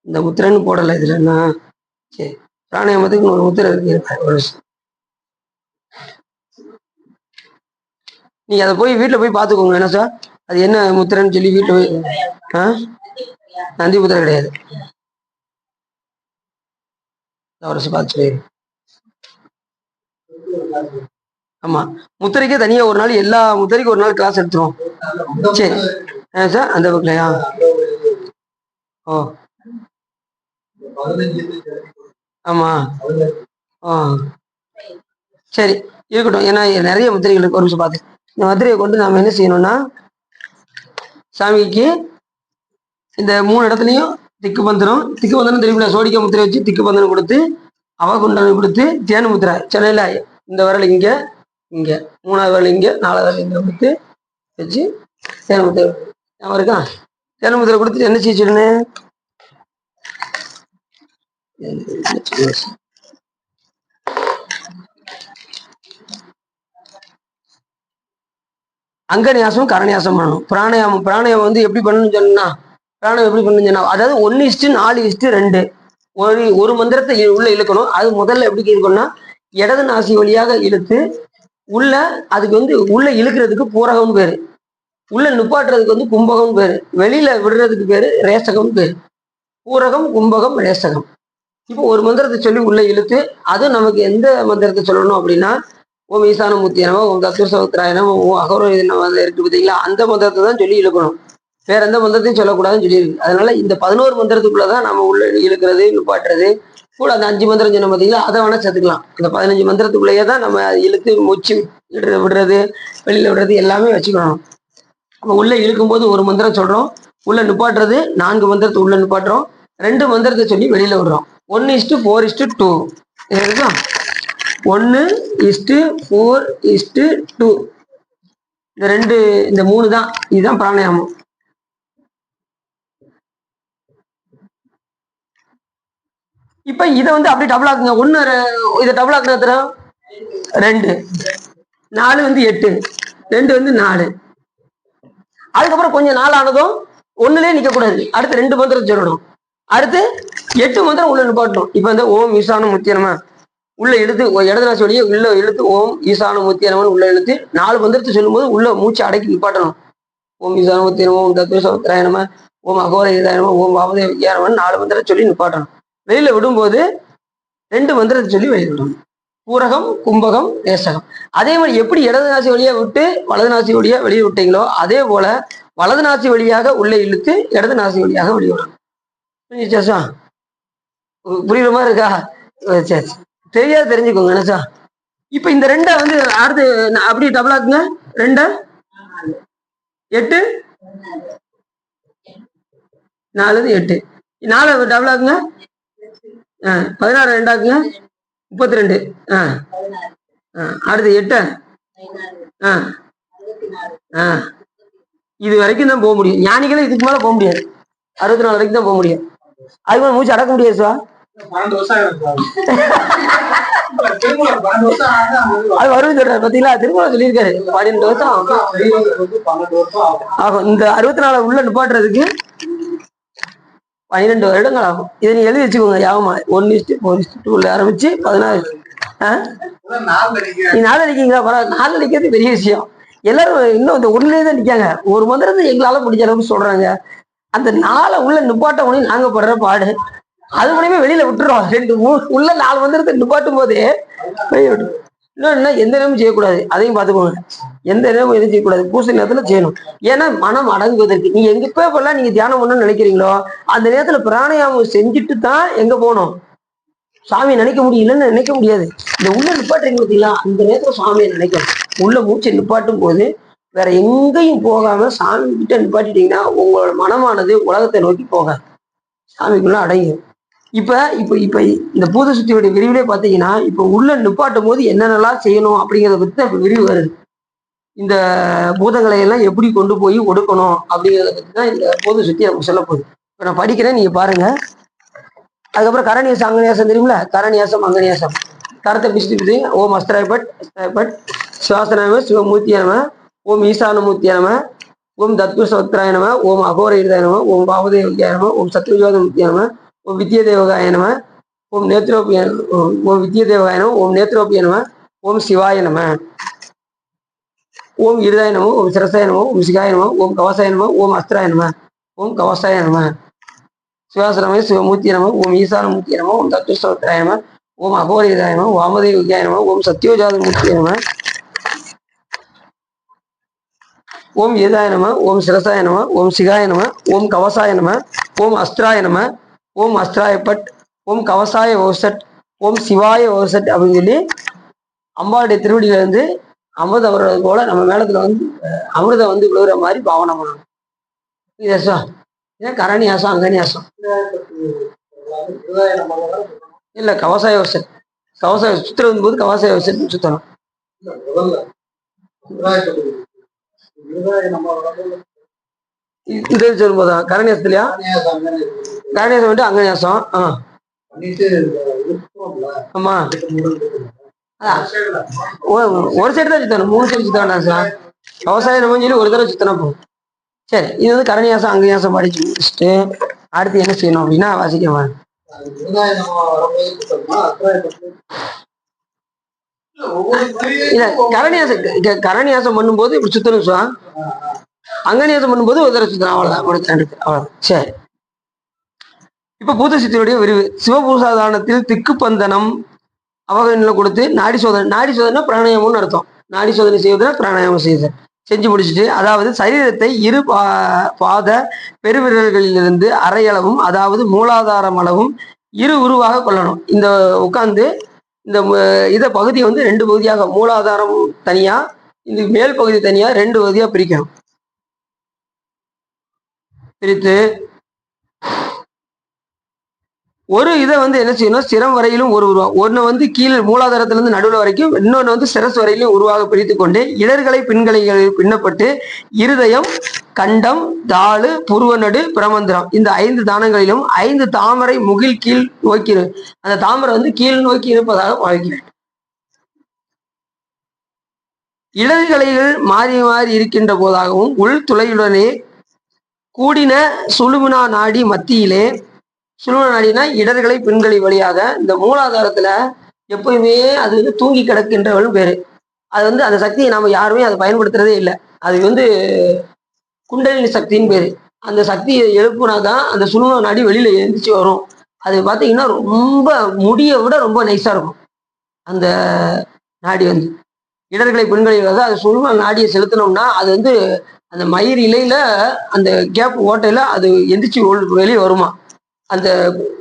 இந்த முத்திரைன்னு போடலை இதுலன்னா. சரி, பிராணாயாமத்துக்கு ஒரு முத்திரை இருக்கு. நீங்க அதை போய் வீட்டுல போய் பாத்துக்கோங்க. என்ன சார் அது என்ன முத்திரைன்னு சொல்லி வீட்டுல போய் நந்தி முத்திரை கிடையாது. பார்த்து ஆமா, முத்திரைக்கே தனியா ஒரு நாள், எல்லா முத்திரைக்கும் ஒரு நாள் கிளாஸ் எடுத்துருவோம். சரி சார், அந்த பக்கலையா? ஓ ஆமா. சரி இருக்கட்டும். ஏன்னா நிறைய முத்திரைகளுக்கு ஒரு நிமிஷம் பார்த்து இந்த முத்திரையை கொண்டு நாம என்ன செய்யணும்னா, சாமிக்கு இந்த 3 இடத்துலையும் திக்கு பந்தனம் தெரியுமில்ல, சோடிக்க முத்திரை வச்சு திக்கு பந்தனம் கொடுத்து அவகுண்டனம் கொடுத்து தேனு முத்திரை சென்னையில இந்த விரல் இங்க 3வது விரல் இங்க 4வது விரல் இங்க கொடுத்து வச்சு தேனு முத்திரை ஞாபகம் இருக்கா? தேனு முத்திரை கொடுத்துட்டு என்ன செய்யணுன்னு அங்கநியாசம் கரணியாசம் பண்ணணும். பிராணாயாமம் வந்து எப்படி பண்ணணும்னு சொன்னா, பிராணாயாமம் எப்படி பண்ணணும்னு சொன்னா, அதாவது 1:4:2 ஒரு மந்திரத்தை உள்ள இழுக்கணும். அது முதல்ல எப்படி இருக்கணும்னா, இடது நாசி வழியாக இழுத்து உள்ள, அதுக்கு வந்து உள்ள இழுக்கிறதுக்கு பூரகம் பேரு, உள்ள நுப்பாட்டுறதுக்கு வந்து கும்பகம் பேரு, வெளியில விடுறதுக்கு பேரு ரேசகம் பேரு. பூரகம், கும்பகம், ரேசகம். இப்போ ஒரு மந்திரத்தை சொல்லி உள்ள இழுத்து, அது நமக்கு எந்த மந்திரத்தை சொல்லணும் அப்படின்னா, ஓம் ஈசான மூர்த்தியனமோ, ஓம் தத்துவசமுத்திராயனமோ, ஓம் அகோர இருக்கு பார்த்தீங்களா, அந்த மந்திரத்தை தான் சொல்லி இழுக்கணும். வேற எந்த மந்திரத்தையும் சொல்லக்கூடாதுன்னு சொல்லியிருக்கு. அதனால இந்த 11 மந்திரத்துக்குள்ளதான் நம்ம உள்ள இழுக்கிறது, நுப்பாட்டுறது கூட. அந்த 5 மந்திரம் சொன்ன பார்த்தீங்களா, அதை வேணா சேர்த்துக்கலாம். அந்த 15 மந்திரத்துக்குள்ளேயே தான் நம்ம இழுத்து மூச்சு விடுறது, வெளியில விடுறது எல்லாமே வச்சுக்கணும். நம்ம உள்ள இழுக்கும் போது ஒரு மந்திரம் சொல்றோம், உள்ள நுப்பாட்டுறது 4 மந்திரத்தை உள்ள நுப்பாட்டுறோம், 2 மந்திரத்தை சொல்லி வெளியில விடுறோம். 1:4:2 இருக்கா? 1:4:2 இந்த 3 தான். இதுதான் பிராணாயாமம். இப்ப இதை வந்து அப்படி டபுள் ஆக்குங்க. 1 இதை டபுள் ஆக்குனா 2, 4 வந்து 8, 2 வந்து 4. அதுக்கப்புறம் கொஞ்சம் 4 ஆனதும் 1லயே நிக்க கூடாது, அடுத்து 2 மந்திரம் சொல்லணும், அடுத்து 8 மந்திரம் உள்ள நிப்பாட்டணும். இப்ப வந்து ஓம் ஈசான முத்தியனமா உள்ள இழுத்து, இடது நாசி வழியே உள்ள இழுத்து ஓம் ஈசான முத்தியனமன் உள்ள இழுத்து 4 மந்திரத்தை சொல்லும் போது உள்ள மூச்சு அடக்கி நிப்பாட்டணும். ஓம் ஈசான முத்தியனமோ, ஓம் தத்துவசமுத்திராயனம, ஓம் அகோர இதாயனம, ஓம் வாமதேவ விஜயானமன் 4 மந்திரத்தை சொல்லி நிப்பாட்டணும். வெளியில விடும்போது 2 மந்திரத்தை சொல்லி வெளியில விடணும். பூரகம், கும்பகம், ரேசகம். அதே மாதிரி எப்படி இடது நாசி வழியா விட்டு வலது நாசி வழியா வெளியே விட்டீங்களோ, அதே போல வலது நாசி வழியாக உள்ளே இழுத்து இடது நாசி வழியாக வெளியே விடணும். புரிஞ்சுச்சா? புரியுற மாதிரி இருக்கா? சரி, தெரியாது தெரிஞ்சுக்கோங்க. நினைச்சா இப்ப இந்த 2 வந்து அடுத்து அப்படி டபுள் ஆக்குங்க. 2 8 4 8 4 டபுள் ஆக்குங்க. 16 2 ஆக்குங்க 32. அடுத்து 8 இது வரைக்கும் தான் போக முடியும். ஞானிகளும் இதுக்கு மேல போக முடியாது. 64 வரைக்கும் தான் போக முடியும். அது மேல மூச்சு அடக்க முடியாது சார். அது வருது சொல்றாரு பாத்தீங்களா, திருமணம் சொல்லியிருக்காரு. 12 வருஷம் ஆகும். இந்த 64 உள்ள நிப்பாட்டுறதுக்கு 12 வருடங்கள் ஆகும். இதை நீ எழுதி வச்சுக்கோங்க. யாவமா 1:4:2 ஆரம்பிச்சு 16 நீ நாள் அடிக்கீங்களா? பரவாயில்ல, நாள் அடிக்கிறது பெரிய விஷயம். எல்லாரும் இன்னும் இந்த ஒண்ணுலயே தான் நிக்காங்க. ஒரு மந்திரத்தை எங்களால முடிஞ்ச அளவுக்கு சொல்றாங்க. அந்த நாளை உள்ள நிப்பாட்ட முடியும் நாங்க படுற பாடு. அது மூலியமே வெளியில விட்டுறோம். 2 3 உள்ள 4 மந்திரத்தை நிப்பாட்டும் போதே இன்னொன்னு எந்த நேரமும் செய்யக்கூடாது. அதையும் பார்த்துக்கோங்க. எந்த நேரமும் எதுவும் செய்யக்கூடாது. பூசை நேரத்துல செய்யணும். ஏன்னா மனம் அடங்குவதற்கு. நீங்க எங்க இப்ப நீங்க தியானம் பண்ணணும்னு நினைக்கிறீங்களோ அந்த நேரத்துல பிராணாயாமம் செஞ்சுட்டு தான் எங்க போகணும், சாமியை நினைக்க முடியலன்னு நினைக்க முடியாது. இந்த உள்ள நிப்பாட்டுறீங்க பார்த்தீங்களா, அந்த நேரத்துல சாமியை நினைக்கணும். உள்ள மூச்சை நிப்பாட்டும் போது வேற எங்கேயும் போகாம சாமி கிட்ட நிப்பாட்டிட்டீங்கன்னா உங்களோட மனமானது உலகத்தை நோக்கி போகாது, சாமிக்குள்ள அடங்கும். இப்ப இப்ப இப்ப இந்த பூத சுத்தியுடைய விரிவிலே பாத்தீங்கன்னா, இப்ப உள்ள நிப்பாட்டும் போது என்னென்னலாம் செய்யணும் அப்படிங்கிறத பத்தி தான் இப்ப விரிவு வருது. இந்த பூதங்களை எல்லாம் எப்படி கொண்டு போய் ஒடுக்கணும் அப்படிங்கிறத பத்தி தான் இந்த பூத சுத்தி நமக்கு சொல்ல போகுது. இப்ப நான் படிக்கிறேன், நீங்க பாருங்க. அதுக்கப்புறம் கரணியாசம் அங்கநியாசம் தெரியுமில, கரணியாசம் அங்கநியாசம். கரத்தை பிடிச்சிட்டு ஓம் அஸ்திராயபட் அஸ்திராயபட், சுவாசனாம சிவமூர்த்திய நம, ஓம் ஈசானமூர்த்திய நம, ஓம் தத்புருஷோத்ராய நம, ஓம் அகோர இருதாய நம, ஓம் பாவதேவகியாய நம, ஓம் சத்ருஜோத மூர்த்திய நம, ஓம் வித்யதேவகாய நம, ஓம் நேத்ரோபிய, ஓம் வித்யதேவகாய நம, ஓம் நேத்ரோபிய நம, ஓம் சிவாய நம, ஓம் இருதாய நம, ஓம் சிரசாய நம, ஓம் சிகாய நம, ஓம் கவசாய நம, ஓம் அஸ்திராய நம, ஓம் கவசாய நம, சிவாசனமே சிவமூர்த்திய நம, ஓம் ஈசானமூர்த்திய நம, ஓம் தத்புருஷோத்ராய நம, ஓம் அகோரிதாய நம, வாமதேவகியாய நம, ஓம் சத்யோஜாத மூர்த்திய நம, ஓம் ஏதாய நம, ஓம் சிரசாய நம, ஓம் சிகாய நம, ஓம் கவசாய நம, ஓம் அஸ்திராய நம, ஓம் அஸ்திராய பட், ஓம் கவசாய ஓசட், ஓம் சிவாய ஓசட் அப்படின்னு சொல்லி அம்பாளுடைய திருவடியில இருந்து அமிர்தம் வர்றது போல நம்ம மேலத்துல வந்து அமிர்தம் வந்து விழுகிற மாதிரி பாவனை பண்ணணும். இதான் கரணியாசம் அங்கனியாசம். இல்ல கவசாய ஓசட், கவசாய சுத்துறது போது கவசாய ஓசட் சுத்தணும். இது சொல்லும்போதா கரணியாசத்துலயா? கரணியாசம் வந்து அங்கனியாசம். ஆமா, ஒரு சைடு தான் சுத்தணும், 3 சைடு சுத்த வேண்டாம் சார். விவசாயம் நம்ம சொல்லி ஒரு தடவை சுத்தனா போகும். சரி, இது வந்து கரணியாசம் அங்கனியாசம் படிச்சு முடிச்சுட்டு அடுத்து என்ன செய்யணும் அப்படின்னா வாசிக்கவா. இல்ல கரணியாசம் பண்ணும்போது இப்படி சுத்தணும் சார். அங்கனியாசம் பண்ணும்போது ஒரு தடவை சுத்தணும், அவ்வளவுதான். அவ்வளவுதான். சரி, இப்ப பூத சித்தியுடைய விரிவு. சிவபூசாதானத்தில் திக்கு பந்தனம் அவகனில கொடுத்து நாடி சோதனை. நாடி சோதனை பிராணாயாமம்னு அர்த்தம். நாடி சோதனை செய்வதுனா பிராணாயாமம் செய்யுது. செஞ்சு முடிச்சுட்டு, அதாவது சரீரத்தை இரு பாத பெருவிரல்களிலிருந்து அரையளவும், அதாவது மூலாதாரம் அளவும் இரு உருவாக கொள்ளணும். இந்த உட்கார்ந்து இந்த இதை பகுதியை வந்து 2 பகுதியாக, மூலாதாரம் தனியா, இந்த மேல் பகுதி தனியா 2 பகுதியா பிரிக்கணும். பிரித்து ஒரு இதை வந்து என்ன செய்யணும், சிரம் வரையிலும் ஒரு உருவம், ஒன்னு வந்து கீழ் மூலாதாரத்திலிருந்து நடுவில் வரைக்கும், இன்னொன்று வந்து சிரஸ் வரையிலும் உருவாக பிரித்து கொண்டு இடர்களை பின்களை பின்னப்பட்டு இருதயம், கண்டம், தாளு, புருவநடு, பிரமந்திரம் இந்த 5 தானங்களிலும் 5 தாமரை முகில் கீழ் நோக்கி, அந்த தாமரை வந்து கீழ் நோக்கி இருப்பதாக வாழ்கிறேன். இடர்கலைகள் மாறி மாறி இருக்கின்ற போதாகவும் உள் துளையுடனே கூடின சுழுமுனா நாடி மத்தியிலே, சுழுமுனா நாடினா இடர்களை பின்களை வழியாக இந்த மூலாதாரத்துல எப்பயுமே அது வந்து தூங்கி கிடக்கின்றவள் பேரு. அது வந்து அந்த சக்தியை நாம யாருமே அதை பயன்படுத்துறதே இல்லை. அது வந்து குண்டலினி சக்தின்னு பேரு. அந்த சக்தியை எழுப்புனாதான் அந்த சுழுமுனா நாடி வெளியில எழுந்திரிச்சு வரும். அது பார்த்தீங்கன்னா ரொம்ப முடியை விட ரொம்ப நைஸா இருக்கும். அந்த நாடி வந்து இடர்களை பின்கழிவாக அது சுழுமுனா நாடியை செலுத்தினோம்னா அது வந்து அந்த மயிர் இலையில அந்த கேப் ஓட்டையில அது எந்திரிச்சு வெளியே வருமா. அந்த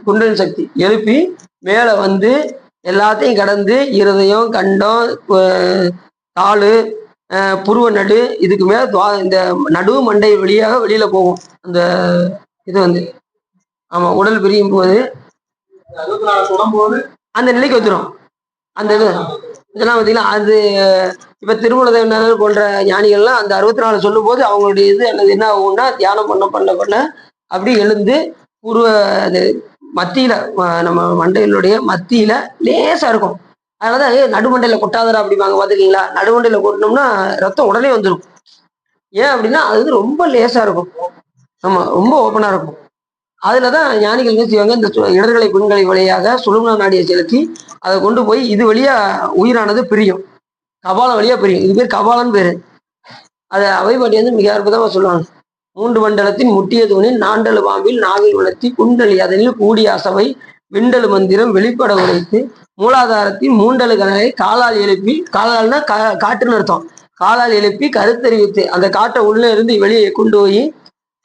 குண்டலினி சக்தி எழுப்பி மேலே வந்து எல்லாத்தையும் கடந்து இருதயம், கண்டம், தாளு, புருவ நடு, இதுக்கு மேல இந்த நடு மண்டை வழியாக வெளியில போகும். அந்த இது வந்து ஆமா, உடல் பிரியும் போது அந்த நிலைக்கு வந்துடும். அந்த இது இதெல்லாம் பார்த்தீங்கன்னா அது இப்ப திருமூலதேவனார் போன்ற ஞானிகள்லாம் அந்த 64 சொல்லும் போது அவங்களுடைய இது என்ன ஆகும்னா, தியானம் பண்ண அப்படி எழுந்து பூர்வ மத்தியில நம்ம மண்டையினுடைய மத்தியில லேசா இருக்கும். அதனாலதான் நடுமண்டையில கொட்டாதரா அப்படிம்பாங்க, பாத்துருக்கீங்களா? நடுமண்டையில கொட்டினோம்னா ரத்தம் உடனே வந்துடும். ஏன் அப்படின்னா அது வந்து ரொம்ப லேசா இருக்கும். ஆமா, ரொம்ப ஓப்பனா இருக்கும். அதுலதான் ஞானிகள் என்ன செய்வாங்க, இந்த இடர்களை பெண்களை வழியாக சுழுமுனா நாடியை செலுத்தி அதை கொண்டு போய் இது வழியா உயிரானது பிரியும், கபாலம் வழியா பிரியும். இது பேர் கபாலன்னு பேரு. அதை அவைபாட்டி வந்து மிக அற்புதமா சொல்லுவாங்க. மூன்று மண்டலத்தின் முட்டிய தூணில் நாண்டலு பாம்பில் நாவில் உணர்த்தி குண்டலி அதனில் கூடிய அசவை விண்டலு மந்திரம் வெளிப்பட உரைத்து மூலாதாரத்தின் மூண்டலு கனலை காலால் எழுப்பி, காலால்னா காட்டுன்னு அர்த்தம், காலால் எழுப்பி கருத்தறிவித்து அந்த காட்டை உள்ள இருந்து வெளியே கொண்டு போய்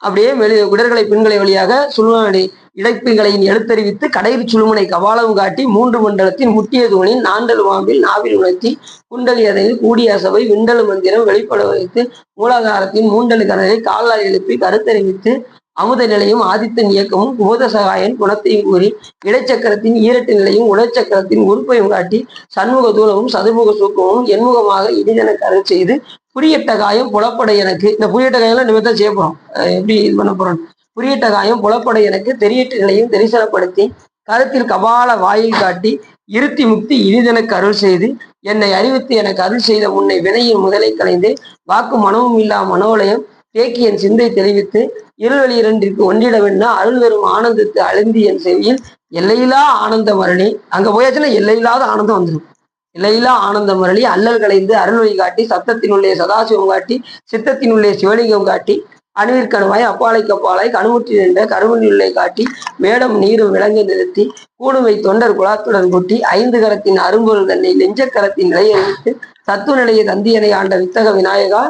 அப்படியே உடற்களை பெண்களை வழியாக சுழுமனை இடைப்புகளையும் எழுத்தறிவித்து கடையில் சுழுமனை கபாலம் காட்டி மூன்று மண்டலத்தின் முட்டிய தூணில் நாண்டல் வாம்பில் நாவில் உணர்த்தி குண்டலி அதையில் கூடிய அசவை விண்டலு மந்திரம் வெளிப்பட வைத்து மூலாதாரத்தின் மூண்டலு கனலை காலால் எழுப்பி கருத்தறிவித்து அமுத நிலையும் ஆதித்தன் இயக்கமும் போத சகாயன் குணத்தையும் கூறி இடைச்சக்கரத்தின் ஈரட்டு நிலையும் உடற்சக்கரத்தின் உறுப்பையும் காட்டி சண்முக தூலமும் சதுமுக சூக்கமும் எண்முகமாக இனிதென கருள் செய்து புரியட்ட காயம் புலப்பட எனக்கு, இந்த புரியட்ட காயம்லாம் நிமித்தம் செய்ய போறோம், எப்படி இது பண்ண போறோம், புரியட்ட காயம் புலப்பட எனக்கு தெரியட்டு நிலையும் தரிசனப்படுத்தி கருத்தில் கபால வாயில் காட்டி இருத்தி முக்தி இனிதெனக்கு அருள் செய்து என்னை அறிவித்து எனக்கு அருள் செய்த உன்னை வினையின் முதலை கலைந்து வாக்கு மனமும் இல்லா மனோலயம் தேக்கி என் சிந்தை தெளிவித்து இருவழி இரண்டிற்கு ஒன்றிடவென்னா அருள் வெறும் ஆனந்தத்தை அழுந்தி என் செவியில் எல்லையில்லா ஆனந்த மரளி, அங்க போயாச்சுன்னா எல்லையில்லாத ஆனந்தம் வந்துடும். எல்லையில்லா ஆனந்த மரளி அல்லல் கலைந்து அருள்வழி காட்டி சத்தத்தினுள்ளே சதாசிவம் காட்டி சித்தத்தினுள்ளே சிவலிங்கம் காட்டி அணுவிற்கணுவாய் அப்பாலைக்கு அப்பாலாய் கணுமுற்றி நின்ற கருவநிலை காட்டி மேடம் நீரும் விளங்க நிறுத்தி கூடுமை தொண்டர் குலாத்துடன் கொட்டி ஐந்து கரத்தின் அரும்பொருள் தன்னை நெஞ்சக்கரத்தின் நிலையை வைத்து தத்துவ நிலையை தந்தியனை ஆண்ட வித்தக விநாயகா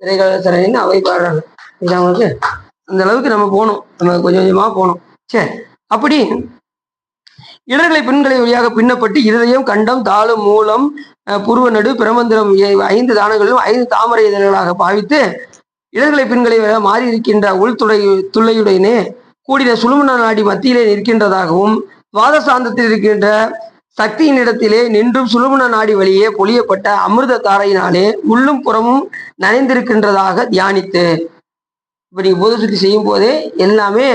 விரைகாலசரனின் அவை பாடுறாங்க. அவங்களுக்கு அந்த அளவுக்கு நம்ம போகணும், நம்ம கொஞ்சம் கொஞ்சமா போகணும். சரி, அப்படி இடர்களை பெண்களை வழியாக பின்னப்பட்டு இருதயம் கண்டம் தாளு மூலம் புருவ நடு பிரமந்திரம் ஐந்து தானங்களிலும் ஐந்து தாமரை இதழ்களாக பாவித்து இடர்களை பெண்களை மாறி இருக்கின்ற துளையுடனே கூடின சுழுமன நாடி மத்தியிலே நிற்கின்றதாகவும் துவாதசாந்தத்தில் இருக்கின்ற சக்தியின் இடத்திலே நின்றும் சுழுமன நாடி வழியே பொழியப்பட்ட அமிர்த தாரையினாலே உள்ளும் புறமும் நனைந்திருக்கின்றதாக தியானித்து, இப்ப நீங்க பூத சுத்தி செய்யும் போதே எல்லாமே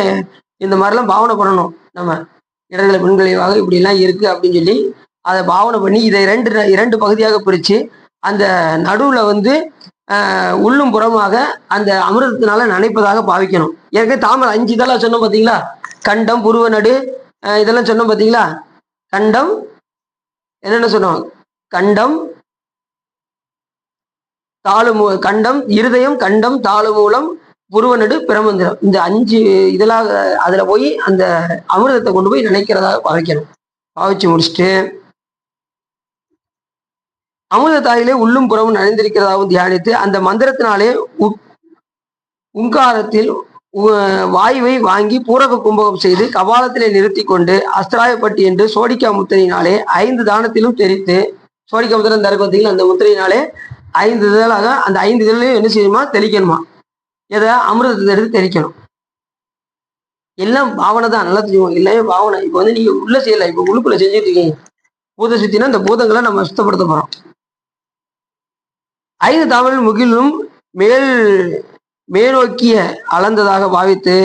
இந்த மாதிரிலாம் பாவனை பண்ணணும். நம்ம இடர்களை பெண்களைவாக இப்படி எல்லாம் இருக்கு அப்படின்னு சொல்லி அதை பாவனை பண்ணி இதை இரண்டு பகுதியாக பிரிச்சு அந்த நடுவுல வந்து உள்ளும் புறமாக அந்த அமிர்தத்தினால நனைப்பதாக பாவிக்கணும். ஏற்கனவே தாமரை 5 இதெல்லாம் சொன்னோம் பார்த்தீங்களா, கண்டம் புருவ நடு இதெல்லாம் சொன்னோம் பார்த்தீங்களா. கண்டம் என்னென்ன சொன்னோம், கண்டம் கண்டம் இருதயம் கண்டம் தாளு மூலம் புருவ நடு பிரமந்திரம், இந்த 5 இதெல்லாம் அதுல போய் அந்த அமிர்தத்தை கொண்டு போய் நினைக்கிறதாக பாவிக்கணும். பாவிச்சு முடிச்சுட்டு அமிர்த தாயிலே உள்ளும் புறமும் நனைந்திருக்கிறதாகவும் தியானித்து அந்த மந்திரத்தினாலே உங்காரத்தில் வாயுவை வாங்கி பூரக கும்பகம் செய்து கபாலத்திலே நிறுத்தி கொண்டு அஸ்திராயப்பட்டி என்று சோடிக்கா முத்திரையினாலே 5 தானத்திலும் தெரித்து, சோடிக்கா முத்திரை தரக்கு வந்தீங்கன்னா அந்த முத்திரையினாலே 5 இதழாக அந்த 5 இதழையும் என்ன செய்யணுமா, தெளிக்கணுமா, எதை அமிர்தத்தை எடுத்து தெளிக்கணும். எல்லாம் பாவனை தான், நல்லா தெரியும், எல்லாமே பாவனை. இப்போ வந்து நீங்க உள்ள செய்யல, இப்போ உள்ளுக்குள்ள செஞ்சுட்டு இருக்கீங்க. பூத சுத்தினா இந்த பூதங்களை நம்ம சுத்தப்படுத்த போறோம். 5 தாமரையில் முகிலும் மேலோக்கிய அளந்ததாக பாவித்து,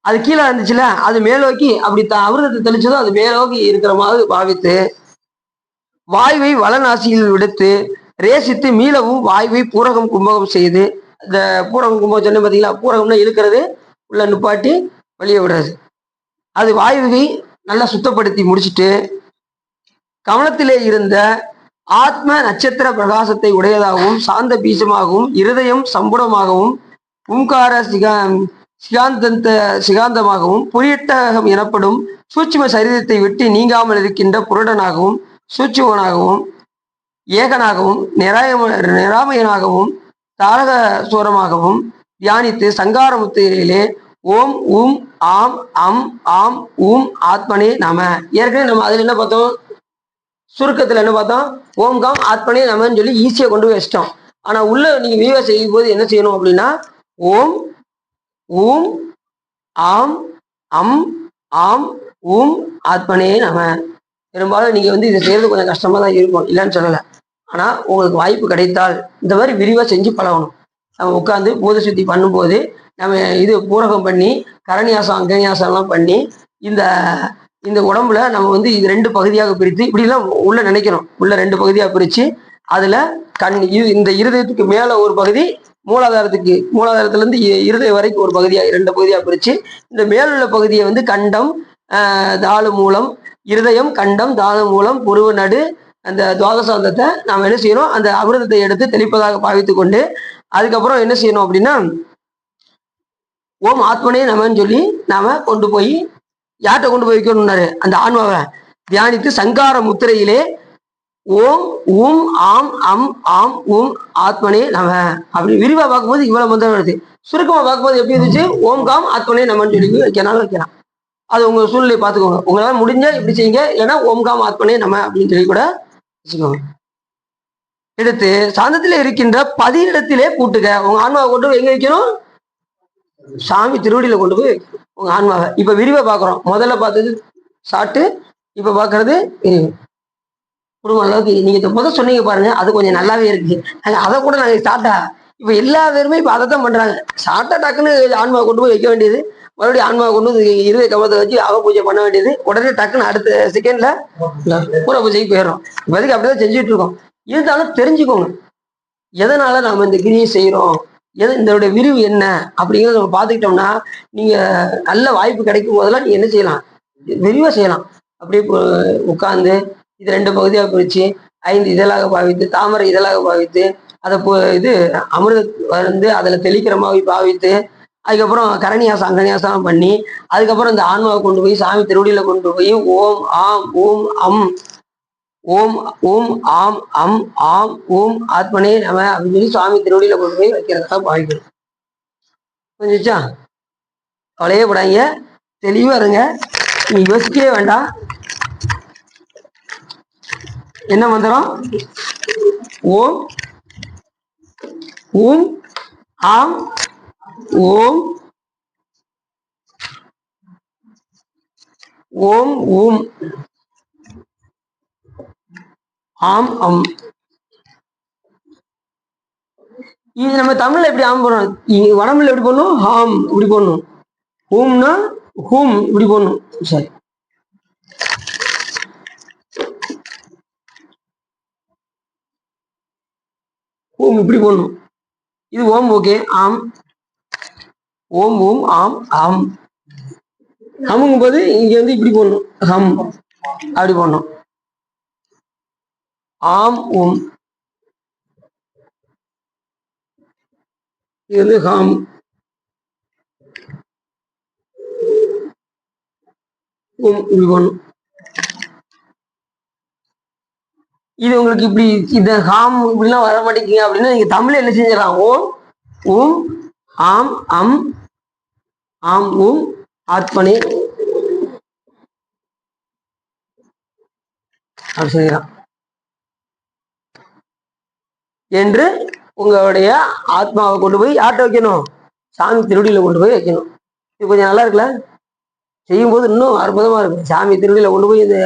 அது கீழே இருந்துச்சுல அது மேலோக்கி அப்படி அமிர்தத்தை தெளிச்சதும் அது மேலோக்கி இருக்கிற மாதிரி பாவித்து வாயுவை வளநாசியில் விடுத்து ரேசித்து மீளவும் வாயுவை பூரகம் கும்பகம் செய்து, இந்த பூரகம் கும்பகம் சொன்ன பார்த்தீங்களா, பூரகம்னா இழுக்கிறது உள்ள நுப்பாட்டி வெளியே விடுறது, அது வாயுவை நல்லா சுத்தப்படுத்தி முடிச்சுட்டு கவனத்திலே இருந்த ஆத்ம நட்சத்திர பிரகாசத்தை உடையதாகவும் சாந்த பீசமாகவும் இருதயம் சம்புடமாகவும் ஓங்கார சிகாந்தமாகவும் புரியட்டகம் எனப்படும் சூட்சும சரீரத்தை விட்டு நீங்காமல் இருக்கின்ற புருடனாகவும் சூட்சுமனாகவும் ஏகனாகவும் நிராமயனாகவும் தாரக சோரமாகவும் தியானித்து சங்கார முத்திரையிலே ஓம் ஊம் ஆம் அம் ஆம் ஊம் ஆத்மனே நம. ஏற்கனவே நம்ம அதுல என்ன பார்த்தோம், சுருக்கத்துல என்ன பார்த்தோம், ஓம் காம் ஆத்மனே நமன்னு சொல்லி ஈஸியா கொண்டு போய் வச்சிட்டோம். ஆனா உள்ள நீங்க விரிவா செய்யும் போது என்ன செய்யணும் அப்படின்னா, ஓம் ஊம் ஆம் அம் ஆம் ஊம் ஆத்மனே நம. பெரும்பாலும் நீங்க வந்து இதை செய்யறது கொஞ்சம் கஷ்டமா தான் இருக்கும், இல்லைன்னு சொல்லலை. ஆனா உங்களுக்கு வாய்ப்பு கிடைத்தால் இந்த மாதிரி விரிவா செஞ்சு பழகணும். நம்ம உட்காந்து பூத சுத்தி பண்ணும்போது நம்ம இது பூரகம் பண்ணி கரணியாசம் அங்கன்யாசம் எல்லாம் பண்ணி இந்த இந்த உடம்புல நம்ம வந்து இது 2 பகுதியாக பிரித்து இப்படிலாம் உள்ள நினைக்கணும். உள்ள 2 பகுதியாக பிரித்து அதுல இந்த இருதயத்துக்கு மேல ஒரு பகுதி மூலாதாரத்துல இருந்து இருதய வரைக்கும் ஒரு பகுதியா 2 பகுதியா பிரிச்சு இந்த மேலுள்ள பகுதியை வந்து கண்டம், தாழு மூலம், இருதயம், கண்டம், தாழு மூலம், புருவ நடு, அந்த துவாதசாந்தத்தை நாம என்ன செய்யணும், அந்த அமிர்தத்தை எடுத்து தெளிப்பதாக பாவித்து கொண்டு அதுக்கப்புறம் என்ன செய்யணும் அப்படின்னா ஓம் ஆத்மனே நமன்னு சொல்லி நாம கொண்டு போய் யார்கிட்ட கொண்டு போய் வைக்கணும்னாரு, அந்த ஆன்மாவை தியானித்து சங்கார முத்திரையிலே ஓம் உம் ஆம் அம் ஆம் உம் ஆத்மனே நம அப்படி விரிவா பார்க்கும்போது இவ்வளவு மந்திரம் வருது. சுருக்கமா பார்க்கும்போது எப்படி இருந்துச்சு, ஓம் காம் ஆத்மனே நமன்னு சொல்லி வைக்கனாலும் வைக்கலாம். அது உங்க சூழ்நிலை பார்த்துக்கோங்க. உங்களால முடிஞ்சா இப்படி செய்யுங்க, இல்லைன்னா ஓம் காம் ஆத்மனே நம அப்படின்னு சொல்லி கூட வச்சுக்கோங்க. எடுத்து சாந்தத்திலே இருக்கின்ற 10 இடத்திலே கூட்டுக. உங்க ஆன்மாவை கொண்டு போய் எங்க வைக்கணும், சாமி திருவடியில கொண்டு போய் உங்க ஆன்மாவை. இப்ப விரிவா பாக்குறோம். முதல்ல பார்த்தது சாட்டு, இப்ப பாக்குறது விரிவு. குடும்பம் அளவுக்கு நீங்க முதல் சொன்னீங்க பாருங்க, அது கொஞ்சம் நல்லாவே இருக்கு. அதை கூட நாங்க சாட்டா இப்ப எல்லா பேருமே இப்ப அதை தான் பண்றாங்க. சாட்டா டக்குன்னு ஆன்மாவை கொண்டு போய் வைக்க வேண்டியது, மறுபடியும் ஆன்மாவை கொண்டு வந்து இருதய கவத்தை வச்சு அவ பூஜை பண்ண வேண்டியது, உடனே டக்குன்னு அடுத்த செகண்ட்ல பூர பூஜைக்கு போயிடுறோம். இப்போதைக்கு அப்படிதான் செஞ்சுட்டு இருக்கோம். இருந்தாலும் தெரிஞ்சுக்கோங்க, எதனால நாம இந்த கிரியை செய்யறோம், இதோடைய விரிவு என்ன அப்படிங்கிறத நம்ம பார்த்துக்கிட்டோம்னா நீங்க நல்ல வாய்ப்பு கிடைக்கும் போதெல்லாம் நீங்க என்ன செய்யலாம், விரிவா செய்யலாம். அப்படியே உட்கார்ந்து இது 2 பகுதியாக பிரிச்சு 5 இதழாக பாவித்து, தாமரை இதழாக பாவித்து, அதை இது அமிர்த வந்து அதுல தெளிக்கிற மாதிரி பாவித்து, அதுக்கப்புறம் கரணியாசம் அங்கனியாசம் பண்ணி, அதுக்கப்புறம் இந்த ஆன்மாவை கொண்டு போய் சாமி திருவடியில கொண்டு போய் ஓம் ஆம் ஓம் அம் ஓம் ஓம் ஆம் அம் ஆம் ஓம் ஆத்மனே நம அப்படின்னு சொல்லி சுவாமி திருவடியில கொண்டு போய் வைக்கிறதுக்காக பாவிக்கணும். புரிஞ்சுச்சா? கவலையே படாங்க, தெளிவா இருங்க, நீ யோசிக்கவே வேண்டாம். என்ன மந்திரம், ஓம் ஓம் ஆம் ஓம் ஓம் ஓம் ஆம் அம். இது நம்ம தமிழ்ல எப்படி ஆம் போறோம், வடமொழியில எப்படி பண்ணும், ஹாம் இப்படி பண்ணும், ஹூம்னா ஹூம் இப்படி பண்ணும். சரி, ஓம் இப்படி போடணும். இது ஓம். ஓகே, ஆம் ஓம் ஓம் ஆம் ஆம். ஹம்ங்கும் போது இங்க வந்து இப்படி போடணும், ஹம் அப்படி போடணும். ஆம் ஓம், இது வந்து ஹாம். ஓம் இப்படி போடணும். இது உங்களுக்கு இப்படி இந்த ஹாம் இப்படிலாம் வர மாட்டேங்குங்க அப்படின்னா நீங்க தமிழ்ல என்ன செஞ்சிடலாம், ஓம் ஓம் ஆம் அம் ஆம் ஓம் ஆத்மனே அப்படி செய்யலாம் என்று உங்களுடைய ஆத்மாவை கொண்டு போய் யார்கிட்ட வைக்கணும், சாமி திருவடியில கொண்டு போய் வைக்கணும். இது கொஞ்சம் நல்லா இருக்குல்ல, செய்யும்போது இன்னும் அற்புதமா இருக்கும். சாமி திருவடியில கொண்டு போய் இந்த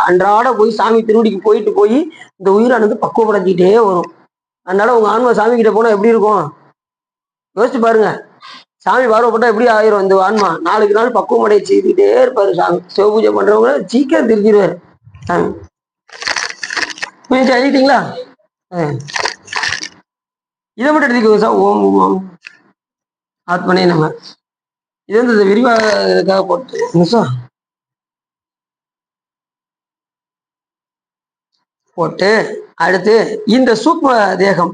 அன்றாட போய் சாமி திருவடிக்கு போயிட்டு போய் இந்த உயிரானது பக்குவப்படைஞ்சிக்கிட்டே வரும். அதனால உங்க ஆன்மா சாமி கிட்ட போனா எப்படி இருக்கும் யோசிச்சு பாருங்க. சாமி பார்வப்பட்டா எப்படி ஆயிரும் இந்த ஆன்மா, நாளுக்கு நாள் பக்குவம் அடைய செய்துக்கிட்டே இருப்பாரு சாமி. சிவ பூஜை பண்றவங்க சீக்கிரம் திருச்சிடுவாரு சாமி. புரிஞ்சு எழுதிட்டீங்களா? இதை மட்டும் எடுத்துக்கோங்க சார், ஓம் ஓம் ஆத்மனே நம்ம. இது வந்து இந்த விரிவாக போட்டு போட்டு அடுத்து இந்த சூக்ம தேகம்,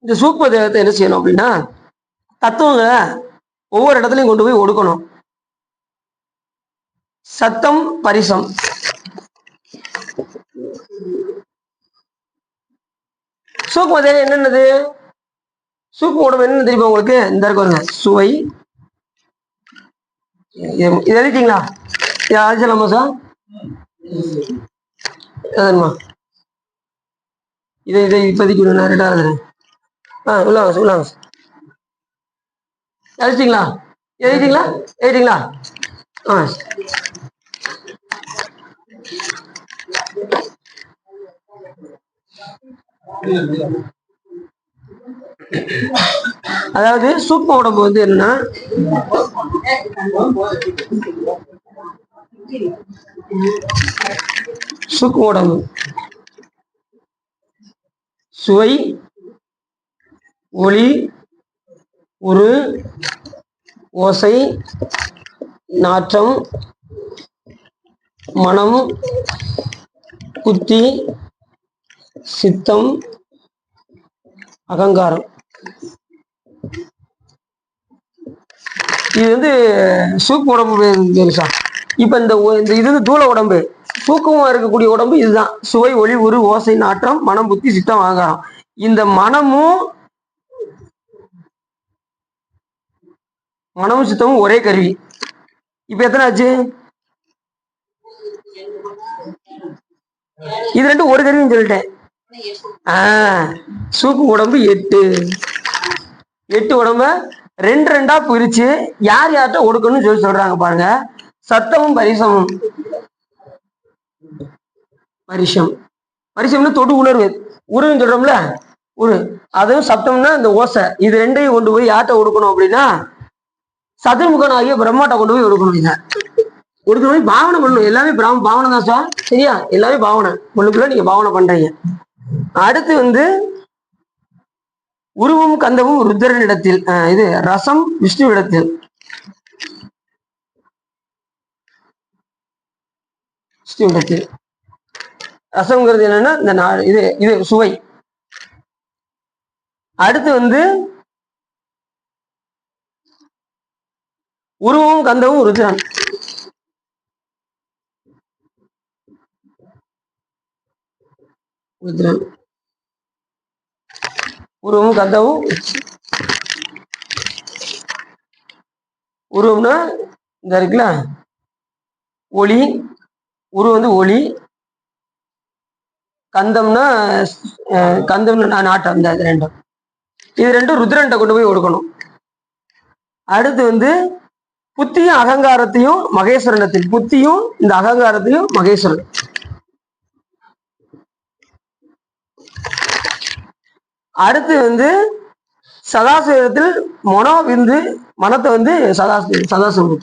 இந்த சூக்ம தேகத்தை என்ன செய்யணும் அப்படின்னா தத்துவங்க ஒவ்வொரு இடத்துலையும் கொண்டு போய் ஒடுக்கணும். சத்தம் பரிசம், சூக்ம தேகம் என்னென்னது, சூக்ம உடம்பு என்னன்னு தெரியுமா உங்களுக்கு, இந்த இருக்க சுவை. இது எழுதிட்டீங்களா, அழைச்சலாமா சார், இதை இப்போதைக்கு ரெண்டாவது உள்ளாங்க உள்ளாங்க. எழுதிட்டீங்களா எழுதிட்டீங்களா எழுதிட்டீங்களா? அதாவது சூக்ம உடம்பு வந்து என்னன்னா சூக்ம உடம்பு சுவை ஒளி உரு ஓசை நாற்றம் மனம் புத்தி சித்தம் அகங்காரம். இது வந்து சூக்கு உடம்பு பெருசா. இப்ப இந்த இது வந்து தூள உடம்பு. சூக்கமா இருக்கக்கூடிய உடம்பு இதுதான். சுவை ஒளி உரு ஓசை நாற்றம் மனம் புத்தி சித்தம் அகங்காரம். இந்த மனமும் சித்தமும் ஒரே கருவி. இப்ப எத்தனை ஆச்சு? இது ரெண்டும் ஒரு கருவின்னு சொல்லிட்டேன். சூக்கு உடம்பு 8 உடம்ப 2 பிரிச்சு யார் யார்கிட்ட ஒடுக்கணும்னு சொல்றாங்க பாருங்க. சத்தமும் பரிசமும். பரிசம்னு தொடு உணர்வு. உருன்னு சொல்றோம்ல, உரு. அதுவும் சத்தம்னா இந்த ஓசை. இது ரெண்டையும் கொண்டு போய் யார்கிட்ட ஒடுக்கணும் அப்படின்னா சதுர்முகன் ஆகிய பிரம்மாட்ட கொண்டு போய் ஒடுக்கணும். இதை ஒடுக்கணும், பாவனை பண்ணணும். எல்லாமே பாவனை தான் சார். சரியா? எல்லாமே பாவனை. உள்ளுக்குள்ள நீங்க பாவனை பண்றீங்க. அடுத்து வந்து உருவம் கந்தமும் ருத்ரனிடத்தில், இது ரசம் விஷ்ணுவிடத்தில். ரசம்ங்கிறது என்னன்னா இந்த இது சுவை. அடுத்து வந்து உருவமும் கந்தமும் ருத்ரன். உருவமும் கந்தமும். உருவம்னா இந்த இருக்குல்ல ஒளி. உருவம் வந்து ஒளி. கந்தம்னா நாட்டம். இந்த ரெண்டும். இது ரெண்டும் ருத்ரன்ட்ட கொண்டு போய் ஒடுக்கணும். அடுத்து வந்து புத்தியும் அகங்காரத்தையும் மகேஸ்வரனத்தில். புத்தியும் இந்த அகங்காரத்தையும் மகேஸ்வரன். அடுத்து வந்து சதாசிவத்தில் மனோவிந்து. மனத்தை வந்து சதாசிவம்.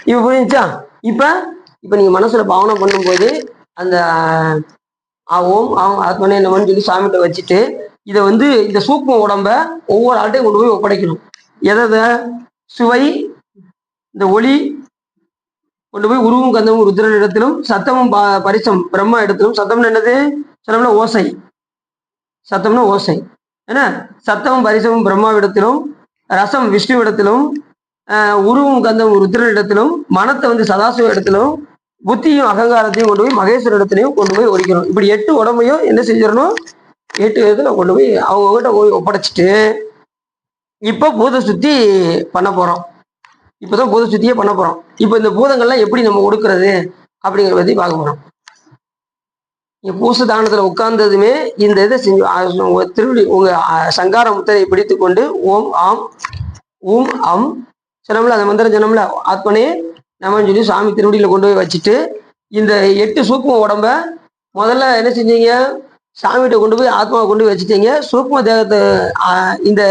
இப்ப புரிஞ்சா? இப்ப நீங்க மனசுல பாவனை பண்ணும்போது அந்த ஓம் ஆத்மனே நமன்னு சொல்லி சாமிகிட்ட வச்சுட்டு இதை வந்து இந்த சூக்ம உடம்ப ஒவ்வொரு ஆட்டையும் கொண்டு போய் ஒப்படைக்கணும். எதை? சுவை இந்த ஒளி கொண்டு போய் உருவும் கந்தமும் ருத்ரன் இடத்திலும், சத்தமும் பரிசம் பிரம்மா இடத்திலும். சத்தம்னு என்னது சொன்னோம்னா ஓசை. சத்தம்னா ஓசை. ஏன்னா சத்தமும் பரிசமும் பிரம்மாவிடத்திலும், ரசம் விஷ்ணுவிடத்திலும், உருவும் கந்தமும் ருத்ரனிடத்திலும், மனத்தை வந்து சதாசிவ இடத்திலும், புத்தியும் அகங்காரத்தையும் கொண்டு போய் மகேஸ்வர இடத்துலையும் கொண்டு போய் ஒழிக்கணும். இப்படி 8 உடம்பையும் என்ன செஞ்சிடணும்? 8 விதத்துல கொண்டு போய் அவங்ககிட்ட போய் ஒப்படைச்சிட்டு இப்ப பூத சுத்தி பண்ண போறோம். இப்பதான் பூத சுத்தியே பண்ண போறோம். இப்ப இந்த பூதங்கள்லாம் எப்படி நம்ம ஒடுக்குறது அப்படிங்கிற பத்தி பார்க்க போறோம். பூச தானத்துல உட்கார்ந்ததுமே இந்த இதை செஞ்சு திருவிழி உங்க சங்கார முத்திரை பிடித்து கொண்டு ஓம் ஆம் ஊம் அம் சொன்னோம்ல, அந்த மந்திரம் சொன்னோம்ல, ஆத்மனே நம்ம சொல்லி சாமி திருவடியில கொண்டு போய் வச்சுட்டு இந்த 8 சூக்ம உடம்ப முதல்ல என்ன செஞ்சீங்க? சாமிகிட்ட கொண்டு போய் ஆத்மாவை கொண்டு போய் வச்சுட்டீங்க. சூக்ம தேகத்தை இந்த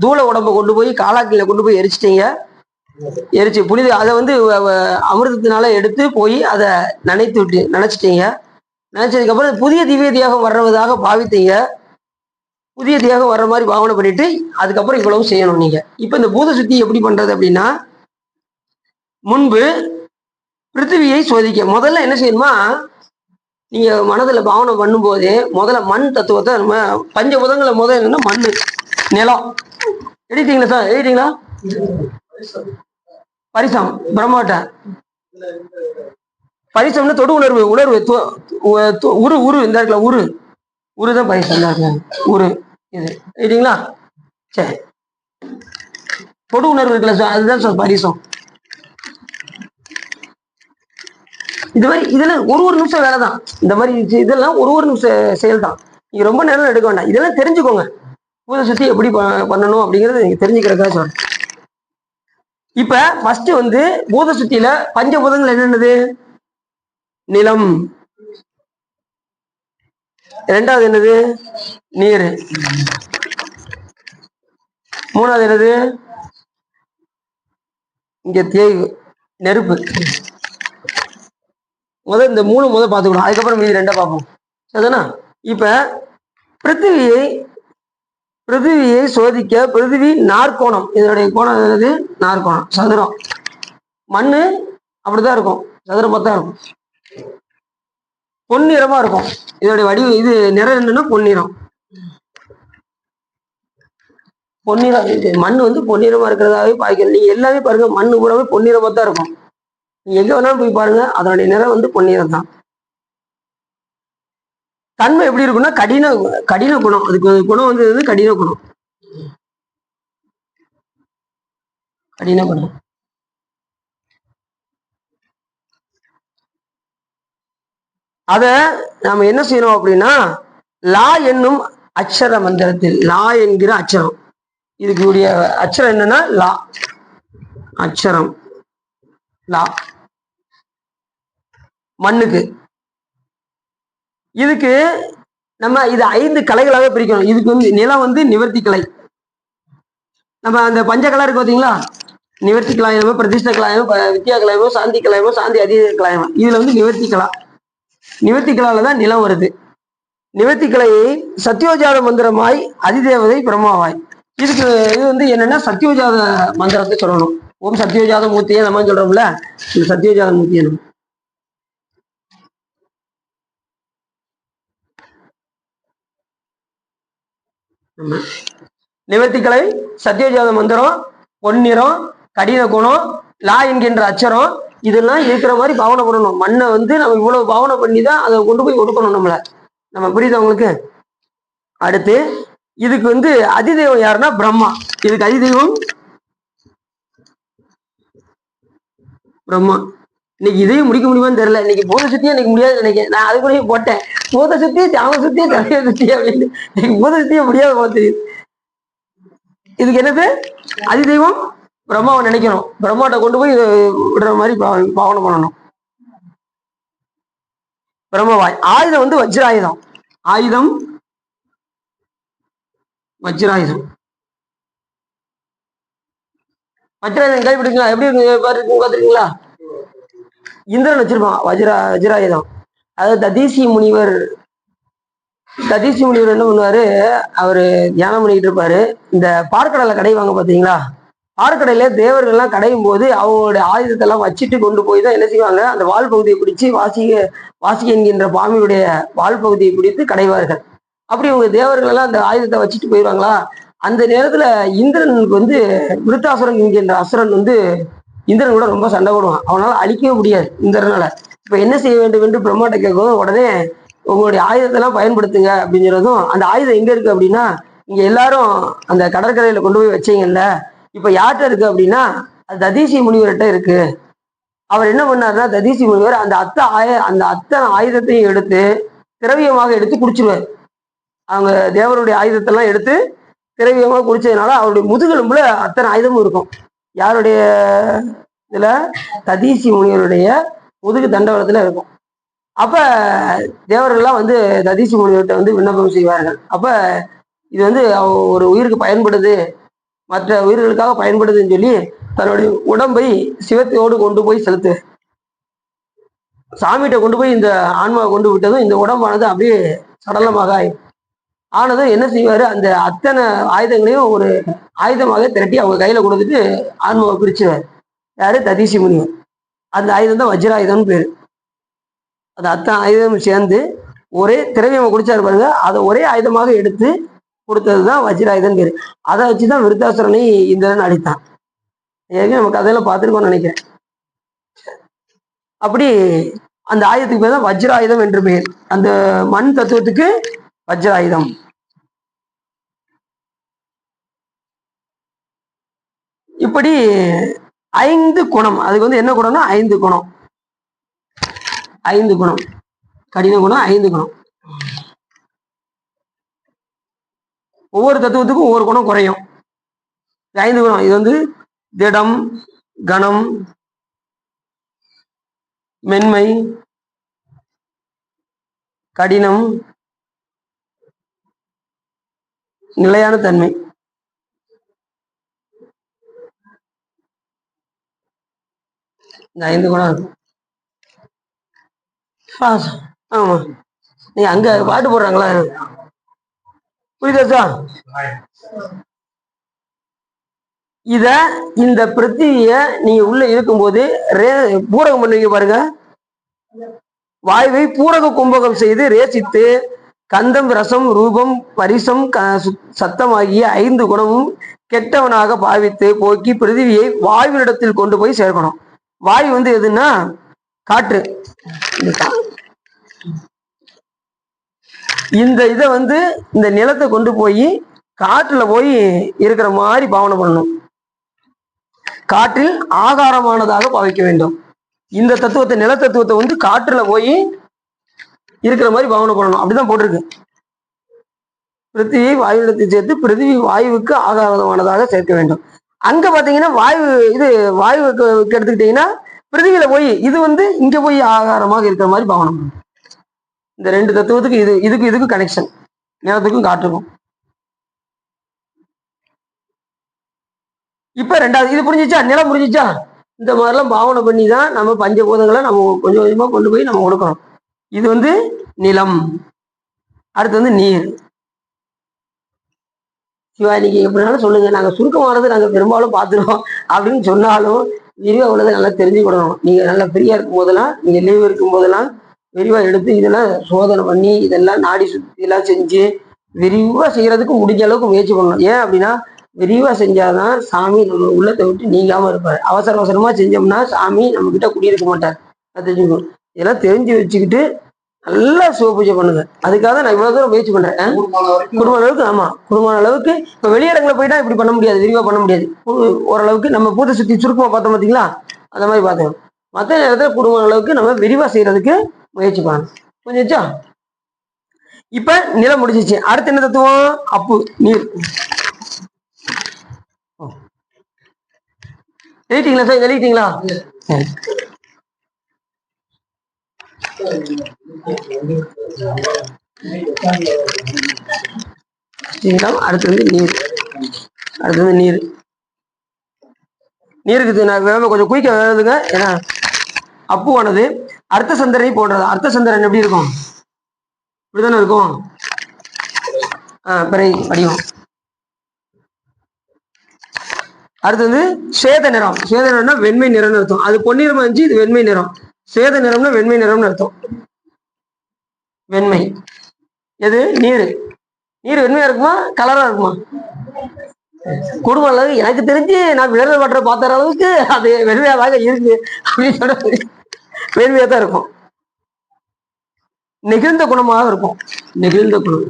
தூள உடம்ப கொண்டு போய் காலாக்கில கொண்டு போய் எரிச்சு புனித அதை வந்து அமிர்தத்தினால எடுத்து போய் அதை நினைச்சிட்டீங்க. நினைச்சதுக்கு அப்புறம் புதிய திவ்ய தியாகம் வர்றதாக பாவித்தீங்க. புதிய தியாகம் வர்ற மாதிரி பாவனை பண்ணிட்டு அதுக்கப்புறம் இவ்வளவு செய்யணும் நீங்க. இப்ப இந்த பூத சுத்தி எப்படி பண்றது அப்படின்னா, முன்பு பிருத்திவியை சோதிக்க முதல்ல என்ன செய்யணுமா, நீங்க மனதுல பாவனை பண்ணும் போதே முதல்ல மண் தத்துவத்தை நம்ம பஞ்சபூதங்களை முதல்ல என்னன்னா மண்ணு நிலம். எழுதிட்டீங்களா சார்? எழுதிட்டீங்களா? பரிசம் பிரம்மாட்ட. பரிசம்னு தொடு உணர்வு. உரு இந்த இடத்துல உருதான் பரிசம். உரு இது எழுதிங்களா? சரி. தொடு உணர்வு இருக்குல்ல சார், அதுதான் சார் பரிசம். இது மாதிரி இதெல்லாம் ஒரு நிமிஷம் வேலை தான். இந்த மாதிரி இதெல்லாம் ஒரு நிமிஷம் செயல் தான். நீங்க ரொம்ப நேரம் எடுக்க வேண்டாம். இதெல்லாம் தெரிஞ்சுக்கோங்க. பூத சுத்தி எப்படி பண்ணணும் அப்படிங்கிறது நீங்க தெரிஞ்சுக்கிறதுக்காக சொல்றேன். இப்ப ஃபர்ஸ்ட் வந்து பூத சுத்தியில பஞ்சபூதங்கள் என்னென்னது? நிலம். இரண்டாவது என்னது? நீர். மூணாவது என்னது? இங்க தேய்வு நெருப்பு. இந்த 3 பார்த்துக்கணும். அதுக்கப்புறம் மீதி 2 பார்ப்போம். சரிதானா? இப்ப பிருத்திவியை பிருத்திவியை சோதிக்க பிருத்திவி நாற்கோணம், இதனுடைய கோணம் என்னது? நாற்கோணம், சதுரம். மண்ணு அப்படிதான் இருக்கும், சதுரமா தான் இருக்கும், பொன்னிறமா இருக்கும். இதோடைய வடிவம் இது நிறம் என்னன்னா பொன்னிறம். பொன்னிறம் மண் வந்து பொன்னிறமா இருக்கிறதாவே பாய்க்கணும். நீங்க எல்லாமே பாருங்க, மண்ணு பூராவே பொன்னிறமா தான் இருக்கும். நீங்க எங்க வேணாலும் போய் பாருங்க, அதனுடைய நிறம் வந்து பொன்னிறம் தான். தன்மை எப்படி இருக்குன்னா கடின கடின குணம். அதுக்கு குணம் வந்து கடின குணம், கடின குணம். அத நாம என்ன செய்யணும் அப்படின்னா, லா என்னும் அக்ஷர மந்திரத்தில், லா என்கிற அச்சரம், இதுக்குரிய அச்சரம் என்னன்னா லா, அச்சரம் லா, மண்ணுக்கு. இதுக்கு நம்ம இது 5 கலைகளாக பிரிக்கணும். இதுக்கு வந்து நிலம் வந்து நிவர்த்தி கலை. நம்ம அந்த பஞ்ச கலை இருக்கு பாத்தீங்களா, நிவர்த்தி கலாயமோ, பிரதிஷ்ட கலாயமோ, வித்யா கலாயமோ, சாந்தி கலாயமோ, சாந்தி அதீத கலாயமோ, இதுல வந்து நிவர்த்தி கலா, நிவர்த்தி கலால தான் நிலம் வருது. நிவர்த்தி கலையை சத்யோஜாத மந்திரமாய் அதிதேவதை பிரம்மாவாய். இதுக்கு இது வந்து என்னன்னா சத்யோஜாத மந்திரத்தை சொல்லணும். ஓம் சத்யோஜாத மூர்த்தியை நம்ம சொல்றோம்ல, இந்த சத்யோஜாத மூர்த்தியை நம்ம நிவர்த்தி கலை, சத்யோஜாத மந்திரம், பொன்னிறம், கடின குணம், லா என்கின்ற அச்சரம், இதெல்லாம் இருக்கிற மாதிரி பாவனை பண்ணணும். மண்ணை வந்து நம்ம இவ்வளவு பாவனை பண்ணி தான் அதை கொண்டு போய் ஒடுக்கணும் நம்மள. நம்ம புரியுது உங்களுக்கு? அடுத்து இதுக்கு வந்து அதிதெய்வம் யாருன்னா பிரம்மா. இதுக்கு அதிதெய்வம் பிரம்மா. இன்னைக்கு இதையும் முடிக்க முடியுமான்னு தெரியல. இன்னைக்கு பூத சுத்தியே இன்னைக்கு முடியாது நினைக்கிறேன். நான் அது கூட போட்டேன், பூத சுத்தி தியாக சுத்தி தலைய சுத்தி அப்படின்னு. இன்னைக்கு பூத சுத்தியே முடியாது போல தெரியுது. இதுக்கு என்னது? அதிதெய்வம் பிரம்மாவை நினைக்கணும். பிரம்மாட்ட கொண்டு போய் விடுற மாதிரி பாவனை பண்ணணும். பிரம்மவாய். ஆயுதம் வந்து வஜ்ராயுதம். ஆயுதம் வஜ்ராயுதம். வஜ்ராயுதம் கைப்பிடிக்கலாம். எப்படி பாத்துருக்கீங்களா? இந்திரன் வச்சிருப்பான் வஜ்ராயுதம். அதாவது ததீசி முனிவர் என்ன பண்ணுவாரு, அவரு தியானம் பண்ணிட்டு இருப்பாரு. இந்த பார்க்கடலை கடைவாங்க பாத்தீங்களா, பார்க்கடையில தேவர்கள் எல்லாம் கடையும் போது அவங்களுடைய ஆயுதத்தை எல்லாம் வச்சுட்டு கொண்டு போய் தான் என்ன செய்வாங்க, அந்த வால் பகுதியை பிடிச்சு வாசி என்கின்ற பாம்பியுடைய வால் பகுதியை பிடித்து கடைவார்கள். அப்படி இவங்க தேவர்கள் எல்லாம் அந்த ஆயுதத்தை வச்சுட்டு போயிடுவாங்களா, அந்த நேரத்துல இந்திரனுக்கு வந்து விருத்தாசுரன் என்கின்ற அசுரன் வந்து இந்திரன் கூட ரொம்ப சண்டை போடுவான். அவனால அழிக்கவே முடியாது இந்திரனால. இப்ப என்ன செய்ய வேண்டும் என்று பிரம்மாட்ட கேட்கவும், உடனே உங்களுடைய ஆயுதத்தெல்லாம் பயன்படுத்துங்க அப்படிங்கிறதும், அந்த ஆயுதம் எங்க இருக்கு அப்படின்னா, இங்க எல்லாரும் அந்த கடற்கரையில கொண்டு போய் வச்சீங்கல்ல, இப்ப யார்கிட்ட இருக்கு அப்படின்னா அது ததீசி முனிவர்கிட்ட இருக்கு. அவர் என்ன பண்ணாருன்னா, ததீசி முனிவர் அந்த அத்தனை ஆயுதத்தையும் எடுத்து திரவியமாக எடுத்து குடிச்சிருவார். அவங்க தேவருடைய ஆயுதத்தெல்லாம் எடுத்து திரவியமாக குடிச்சதுனால அவருடைய முதுகெலும்புல அத்தனை ஆயுதமும் இருக்கும். யாருடைய இதுல? ததீசி முனிவருடைய முதுகு தண்டவளத்துல இருக்கும். அப்ப தேவர்கள்லாம் வந்து ததீசி முனிவர்கிட்ட வந்து விண்ணப்பம் செய்வார்கள். அப்ப இது வந்து ஒரு உயிருக்கு பயன்படுது, மற்ற உயிர்களுக்காக பயன்படுதுன்னு சொல்லி தன்னுடைய உடம்பை சிவத்தோடு கொண்டு போய் செலுத்து, சாமிகிட்ட கொண்டு போய் இந்த ஆன்மாவை கொண்டு விட்டதும் இந்த உடம்பானது அப்படியே சடலமாக ஆனதும் என்ன செய்வாரு, அந்த அத்தனை ஆயுதங்களையும் ஒரு ஆயுதமாக திரட்டி அவங்க கையில கொடுத்துட்டு ஆன்மாவை பிரிச்சுவார். யாரு? ததீசி முனிவர். அந்த ஆயுதம் தான் வஜ்ராயுதம்னு பேரு. அந்த அத்தனை ஆயுதம் சேர்ந்து ஒரே திரவியமா குடிச்சாரு பாருங்க, அதை ஒரே ஆயுதமாக எடுத்து கொடுத்ததுதான் வஜ்ராயுதம் பேரு. அதை வச்சுதான் விருத்தாசுரனை இந்திரன் அடித்தான். ஏற்கனவே நம்ம கதையில பார்த்துருக்கோம்னு நினைக்கிறேன். அப்படி அந்த ஆயுதத்துக்கு பேர் தான் வஜ்ராயுதம் என்று பெயர். அந்த மண் தத்துவத்துக்கு வஜ்ராயுதம். இப்படி 5 குணம். அதுக்கு வந்து என்ன குணம்னா 5 குணம். 5 குணம். கடின குணம் 5 குணம். ஒவ்வொரு தத்துவத்துக்கும் ஒவ்வொரு குணம் குறையும். 5 குணம். இது வந்து திடம், கணம், மென்மை, கடினம், நிலையான தன்மை. இந்த 5 குணம் இருக்கும். ஆமா, நீ அங்க பாட்டு போடுறாங்களா? புரியுதா? இத இந்த பிருத்திவிய நீங்க உள்ள இருக்கும்போது பூரகம் பண்ணுவீங்க பாருங்க. வாயுவை பூரக கும்பகம் செய்து ரேசித்து கந்தம் ரசம் ரூபம் பரிசம் சத்தம் ஆகிய 5 குணமும் கெட்டவனாக பாவித்து போக்கி பிருத்திவியை வாயுவிடத்தில் கொண்டு போய் சேர்க்கணும். வாயு வந்து எதுன்னா காற்று. இந்த இதை வந்து இந்த நிலத்தை கொண்டு போய் காற்றுல போய் இருக்கிற மாதிரி பாவனை பண்ணணும். காற்றில் ஆகாரமானதாக பாவிக்க வேண்டும். இந்த தத்துவத்தை நில தத்துவத்தை வந்து காற்றுல போய் இருக்கிற மாதிரி பாவனை பண்ணணும். அப்படிதான் போட்டிருக்கு. பிருத்திவியை வாயுவிடத்தை சேர்த்து பிருத்திவி வாயுவுக்கு ஆகாரமானதாக சேர்க்க வேண்டும். அங்க பாத்தீங்கன்னா வாயு இது வாயுவுக்கு எடுத்துக்கிட்டீங்கன்னா பிருத்திவியில போய் இது வந்து இங்க போய் ஆகாரமாக இருக்கிற மாதிரி பாவனை பண்ணணும். இந்த 2 தத்துவத்துக்கு இதுக்கு கனெக்ஷன், நிலத்துக்கும் காற்றுக்கும். இப்ப 2வது இது புரிஞ்சிச்சா? நிலம் புரிஞ்சிச்சா? இந்த மாதிரிலாம் பாவனை பண்ணி தான் நம்ம பஞ்சபூதங்களை நம்ம கொஞ்சம் கொஞ்சமா கொண்டு போய் நம்ம கொடுக்கணும். இது வந்து நிலம். அடுத்து வந்து நீர். சிவா இன்னைக்கு எப்படினாலும் சொல்லுங்க, நாங்க சுருக்கமானது நாங்க பெரும்பாலும் பார்த்துருவோம் அப்படின்னு சொன்னாலும் விரிவா உள்ளதை நல்லா தெரிஞ்சுக்கிடணும். நீங்க நல்லா ஃப்ரீயா இருக்கும் போதெல்லாம், நீங்க லீவ் இருக்கும் போதெல்லாம் விரிவா எடுத்து இதெல்லாம் சோதனை பண்ணி இதெல்லாம் நாடி சுத்தி எல்லாம் செஞ்சு விரிவா செய்யறதுக்கு முடிஞ்ச அளவுக்கு முயற்சி பண்ணணும். ஏன் அப்படின்னா விரிவா செஞ்சாதான் சாமி நம்ம உள்ளத்தை விட்டு நீங்காம இருப்பாரு. அவசர அவசரமா செஞ்சோம்னா சாமி நம்ம கிட்ட குடியிருக்க மாட்டார். தெரிஞ்சுக்கணும். இதெல்லாம் தெரிஞ்சு வச்சுக்கிட்டு நல்லா சிவபூஜை பண்ணுங்க. அதுக்காக நான் இவ்வளவு தூரம் முயற்சி பண்றேன். குடும்ப அளவுக்கு. ஆமா, குடும்ப அளவுக்கு. இப்ப வெளியிடங்களை போயிட்டா இப்படி பண்ண முடியாது, விரிவா பண்ண முடியாது. ஓரளவுக்கு நம்ம பூத்தை சுத்தி சுருக்கமா பார்த்தோம் பார்த்தீங்களா, அந்த மாதிரி பார்த்தோம். மற்ற நேரத்தில் குடும்ப அளவுக்கு நம்ம விரிவா செய்யறதுக்கு முயற்சி பண்ணணும். புரிஞ்சுச்சா? இப்ப நிலம் முடிச்சிச்சு. அடுத்து என்ன தத்துவம்? அப்பு, நீர். எழுதிட்டீங்களா சார்? எழுதிட்டீங்களா? அடுத்து வந்து நீர். அடுத்து வந்து நீர். நீருக்கு நான் கொஞ்சம் குயிக்க வேணுதுங்க. ஏன்னா அப்புவானது அர்த்த சந்திரனை போன்றது. அர்த்த சந்திரன் எப்படி இருக்கும்? இப்படிதானே இருக்கும். பிறை வடிவம். அடுத்து வந்து சேத நிறம். சேத நிறம்னா வெண்மை நிறம்னு அர்த்தம். அது பொன்னிறமா இருந்துச்சு, இது வெண்மை நிறம். சேத நிறம்னா வெண்மை நிறம்னு அர்த்தம். வெண்மை. எது? நீர். நீர் வெண்மையா இருக்குமா கலரா இருக்குமா? குடும்ப அளவு எனக்கு தெரிஞ்சு நான் விரல் வட்டுற பார்த்த அளவுக்கு அது வெண்மையாதாக இருக்கு அப்படின்னு சொல்ல வெண்மையா தான் இருக்கும். நெகிழ்ந்த குணமாக இருக்கும். நெகிழ்ந்த குணம்.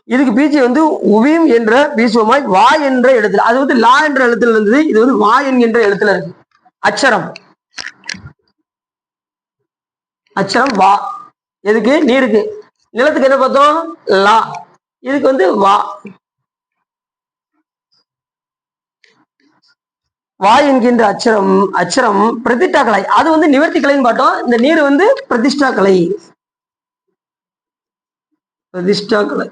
இதுக்கு பீச்சு வந்து உவியும் என்ற பீசுவமாய் வா என்ற எழுத்துல, அது வந்து லா என்ற எழுத்துல இருந்தது, இது வந்து வா என்கின்ற எழுத்துல இருக்கு. அச்சரம். அச்சரம் வா. எதுக்கு? நீருக்கு. நிலத்துக்கு என்ன பார்த்தோம்? லா. இதுக்கு வந்து வா. வா என்கின்ற அச்சரம். அச்சரம் பிரதிஷ்டா கலை. அது வந்து நிவர்த்தி கலைன்னு பார்த்தோம். இந்த நீர் வந்து பிரதிஷ்டா கலை. பிரதிஷ்டா கலை.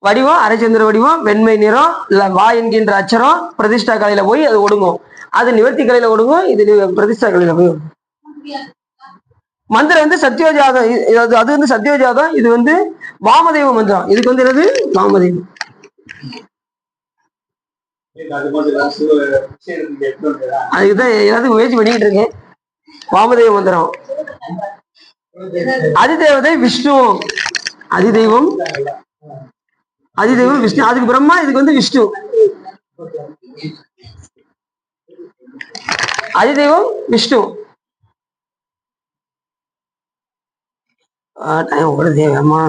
வடிவம் அரைச்சந்திர வடிவம், வெண்மை நிறம், வா என்கின்ற அச்சரம் பிரதிஷ்டா கலையில போய் அது ஒடுங்கும். அது நிவர்த்தி கலையில ஒடுங்கும், இது பிரதிஷ்டா கலையில போய் ஒடுங்கும். மந்திரம் வந்து சத்யோஜாதம். அது வந்து சத்யோஜாதம். இது வந்து வாமதேவ மந்திரம். இதுக்கு வந்து என்னது? வாமதேவம். அதுக்குதான் எல்லாத்துக்கும் முயற்சி பண்ணிக்கிட்டு இருக்கேன். வாமதேவ மந்திரம். அதிதேவதை விஷ்ணு. அதிதெய்வம் அதிதெய்வம் விஷ்ணு. அதுக்கு பிரம்மா, இதுக்கு வந்து விஷ்ணு. அதிதெய்வம் விஷ்ணு. தேவமா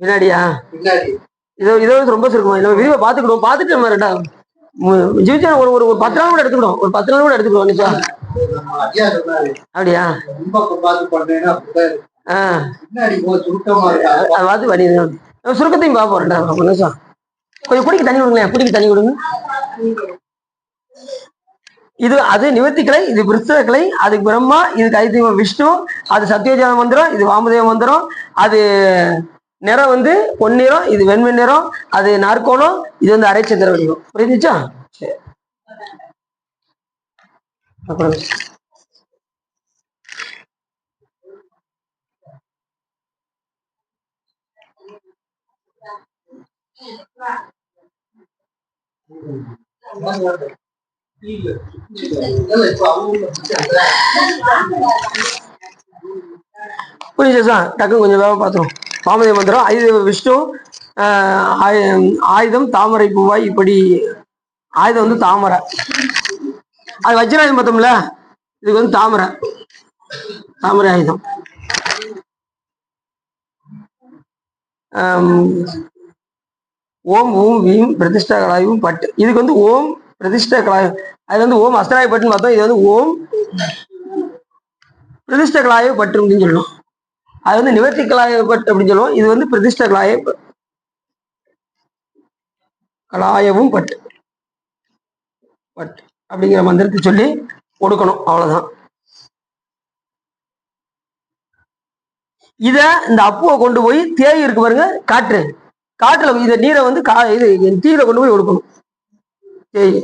பின்னாடியா? இதோ ரொம்ப சுருக்கமா நம்ம விரிவா பாத்துக்கிடுவோம். பாத்துட்டு நம்ம ஜீவிச்சா ஒரு 10 நாள் கூட எடுத்துக்கிடும். ஒரு 10 நாள் கூட எடுத்துக்கிடுவோம். நிச்சா அப்படியா? பார்த்து வடி சுருக்கத்தையும் பார்ப்போம். நிமிஷம் கொஞ்சம் குடிக்க தண்ணி விடுங்களேன். குடிக்க தண்ணி விடுங்க. இது அது நிவர்த்தி கலை, இது விருத்த கலை, அதுக்கு பிரம்மா, இதுக்கு அதிதெய்வம் விஷ்ணு, அது சத்யோஜாத மந்திரம், இது வாமதேவ மந்திரம், அது நிறம் வந்து பொன்னிறம், இது வெண்மை நிறம், அது நாற்கோணம், இது வந்து அரைச்சந்திர வடிவம். புரிஞ்சுச்சா? சரி. அப்புறம் புரியுதா? டக்கு கொஞ்சம் வேக பார்த்துரும். பாமதி மந்திரம் ஐது விஷ்ணு, ஆயுதம் தாமரை பூவாய், இப்படி ஆயுதம் வந்து தாமரை, அது வஜ்ராயுதம் பார்த்தோம்ல, இதுக்கு வந்து தாமரை, தாமரை ஆயுதம். ஓம் ஊம் வீம் பிரதிஷ்டா கலாயும் பட்டு, இதுக்கு வந்து ஓம் பிரதிஷ்டா கலாயம், அது வந்து ஓம் அஸ்தராய பட்டுன்னு பார்த்தோம், இது வந்து ஓம் பிரதிஷ்ட கலாய பட்டு அப்படின்னு சொல்லணும். அது வந்து நிவர்த்தி கலாய பட்டு அப்படின்னு சொல்லுவோம், இது வந்து பிரதிஷ்ட கலாயவும் பட்டு பட்டு அப்படிங்கிற மந்திரத்தை சொல்லி கொடுக்கணும். அவ்வளவுதான். இத இந்த அப்புவை கொண்டு போய் தேய் இருக்கு பாருங்க, காட்டுல இந்த நீரை வந்து இது தீயில கொண்டு போய் கொடுக்கணும். தேய்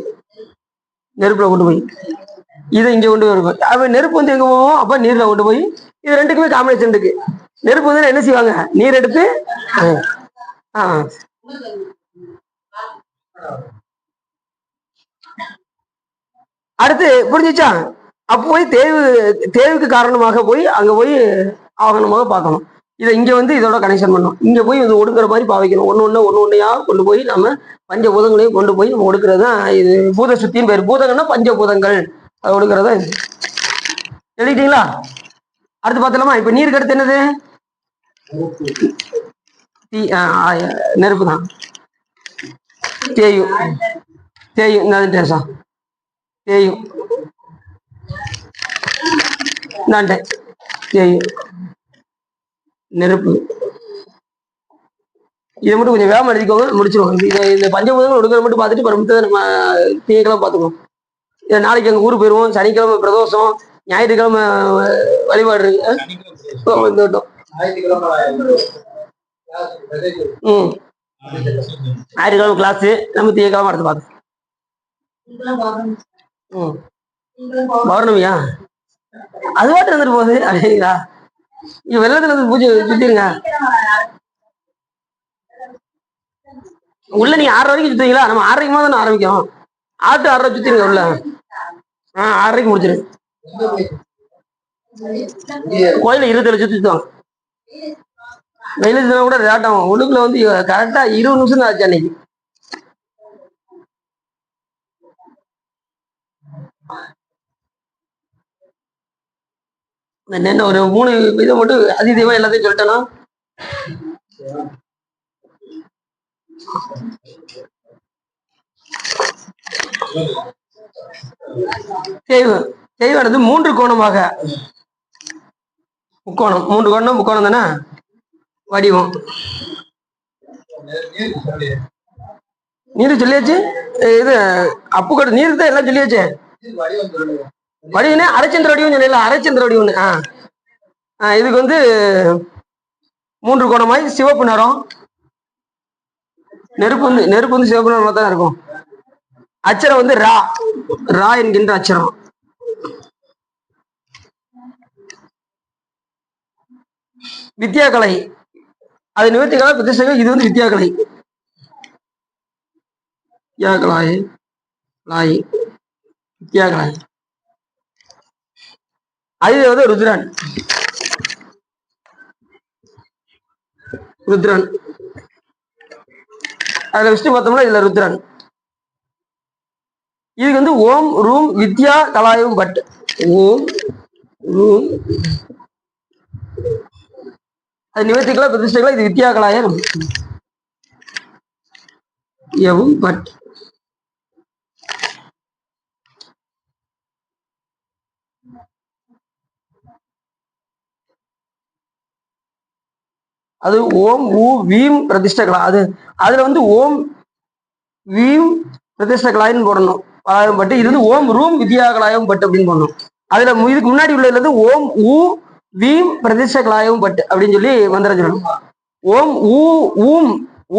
நெருப்புல கொண்டு போய் இதை இங்க கொண்டு போய் இருக்கும். அப்ப நெருப்பு வந்து எங்க போவோம்? அப்ப நீர்ல கொண்டு போய், இது ரெண்டுக்குமே காம்பினேஷன் இருக்கு. நெருப்பு வந்து என்ன செய்வாங்க? நீர் எடுத்து அடுத்து புரிஞ்சுச்சா? அப்ப போய் தேவுக்கு காரணமாக போய் அங்க போய் ஆகணமாக பார்க்கணும். இதை இங்க வந்து இதோட கனெக்ஷன் பண்ணணும். இங்க போய் இது ஒடுக்குற மாதிரி பாவிக்கணும். ஒண்ணு ஒன்னையா கொண்டு போய் நம்ம பஞ்சபூதங்களையும் கொண்டு போய் நம்ம ஒடுக்கிறது தான் இது. பூத சுத்தின்னு பேர். பூதங்கள்னா பஞ்சபூதங்கள், அதை ஒடுக்கிறதா இது. எழுதிட்டீங்களா? அடுத்து பார்த்தலாமா? இப்ப நீருக்கு அடுத்து என்னது? நெருப்பு தான். தேயும் டேசா தேயும் தேயும் நெருப்பு. இதை மட்டும் கொஞ்சம் வேகமா எழுதிக்கோங்க, முடிச்சிருவோம். இந்த பஞ்சபூதங்கள் ஒடுக்கிற மட்டும் பார்த்துட்டு பரமத்தை நம்ம திங்கக்கிழமை பார்த்துக்குவோம். இதை நாளைக்கு எங்க ஊருக்கு போயிடுவோம். சனிக்கிழமை பிரதோஷம், ஞாயிற்றுக்கிழமை வழிபாடு இருக்கு. ஞாயிற்றுக்கிழமை கிளாஸ், நம்ம திங்கக்கிழமை அடுத்து பார்த்து பௌர்ணமியா அது பாட்டு வந்துட்டு போகுது. அப்படிங்களா? இங்க வெள்ளத்துல இருந்து பூஜை சுத்திருங்க. உள்ள நீங்க 6 வரைக்கும் சுத்துவீங்களா? நம்ம 6:30 தானே ஆரம்பிக்கும். 6:30 சுத்திருங்க உள்ள. 6:30 முடிச்சிரு. கோயில 27 சுத்துவாங்க. வெயில கூட லேட் ஆகும். உள்ளுக்குள்ள வந்து கரெக்டா 20 நிமிஷம் தான் ஆச்சு அன்னைக்கு. என்ன ஒரு 3 இதை மட்டும் அதிதீவா எல்லாத்தையும் சொல்லிட்டேன்னா செய்வானது 3 கோணமாக, முக்கோணம், 3 கோணம் முக்கோணம் தானே வடிவம். நீர் சொல்லியாச்சு. இது அப்புக்கட்டு நீருக்கு தான் எல்லாம் சொல்லியாச்சு. வடிவனே அரைச்சந்திர வடிவம் சொன்ன, அரைச்சந்திர வடிவம். இதுக்கு வந்து 3 கோணமாய் சிவப்பு நிறம். நெருப்பு வந்து சிவப்பு நிறமா தான் இருக்கும். அச்சரம் வந்து ரா என்கின்ற அச்சரம். வித்யாகலை, அது நிவர்த்தி கலை பிரதிஷ்டை. இது வந்து வித்யாகலை. வித்யாகலை அது வந்து ருத்ரன். அதுல விஷ்ணு பார்த்தோம்னா இதுல ருத்ரன். இதுக்கு வந்து ஓம் ரூம் வித்யா கலாயும் பட். ஓம் ரூம் அது நிவர்த்திகளா பிரதிஷ்டைகளா, இது வித்யா கலாயம் எவும் பட். அது ஓம் ஊ வீம் பிரதிஷ்டகலா. அதுல வந்து ஓம் வீம் பிரதிஷ்டகலாயின்னு போடணும். கலாயம் பட்டு. இது வந்து ஓம் ரூம் வித்யா கலாயம் பட்டு அப்படின்னு போடணும். அதுல இதுக்கு முன்னாடி உள்ளதுல இருந்து ஓம் ஊ வீம் பிரதிஷ்டகலாயம் பட்டு அப்படின்னு சொல்லி மந்திரம் சொல்லணும். ஓம் ஊ ஊம்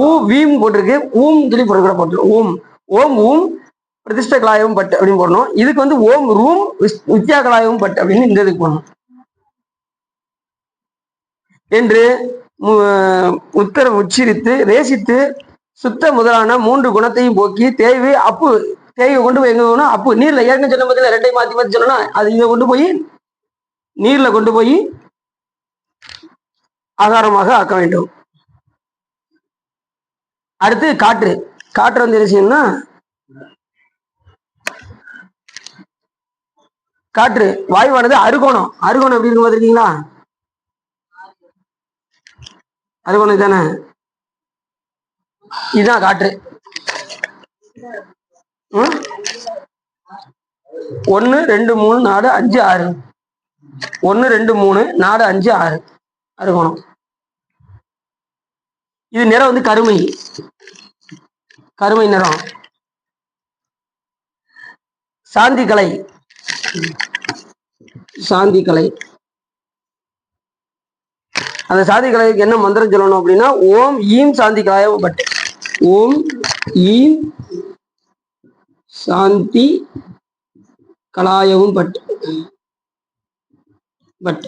ஊ வீம் போட்டிருக்கு, ஊம் சொல்லி போட்டுரும். ஓம் ஓம் ஊம் பிரதிஷ்ட கலாயவும் பட்டு அப்படின்னு போடணும். இதுக்கு வந்து ஓம் ரூம் வித்யா கலாயவும் பட்டு அப்படின்னு இந்த இதுக்கு போடணும் என்று உத்தரம் உச்சரித்து ரேசித்து சுத்த முதலான 3 குணத்தையும் போக்கி தேய்வு அப்பு தேய்வை கொண்டு போய் எங்க போகணும்? அப்பு நீர்ல ஏற்கனவே சொன்ன பதில ரெண்டையும் மாத்தி மாத்தி சொல்லணும். அது இதை கொண்டு போய் நீர்ல கொண்டு போய் ஆகாரமாக ஆக்க வேண்டும். அடுத்து காற்று. காற்று வந்து என்ன செய்யணும்னா காற்று வாயுவானது அறுகோணம். அறுகோணம் எப்படி இருக்கும் பார்த்துருக்கீங்களா? அறுகோணம் தானே, இதுதான் காற்று. 1 2 3 4 5 6 1 2 3 4 5 6 அறுகோணம். இது நிறம் வந்து கருமை, கருமை நிறம். சாந்தி கலை, சாந்தி கலை. அந்த சாந்தி கலைக்கு என்ன மந்திரம் சொல்லணும் அப்படின்னா ஓம் ஈம் சாந்தி கலாயம் பட். ஓம் ஈம் சாந்தி கலாயவும் பட் பட்.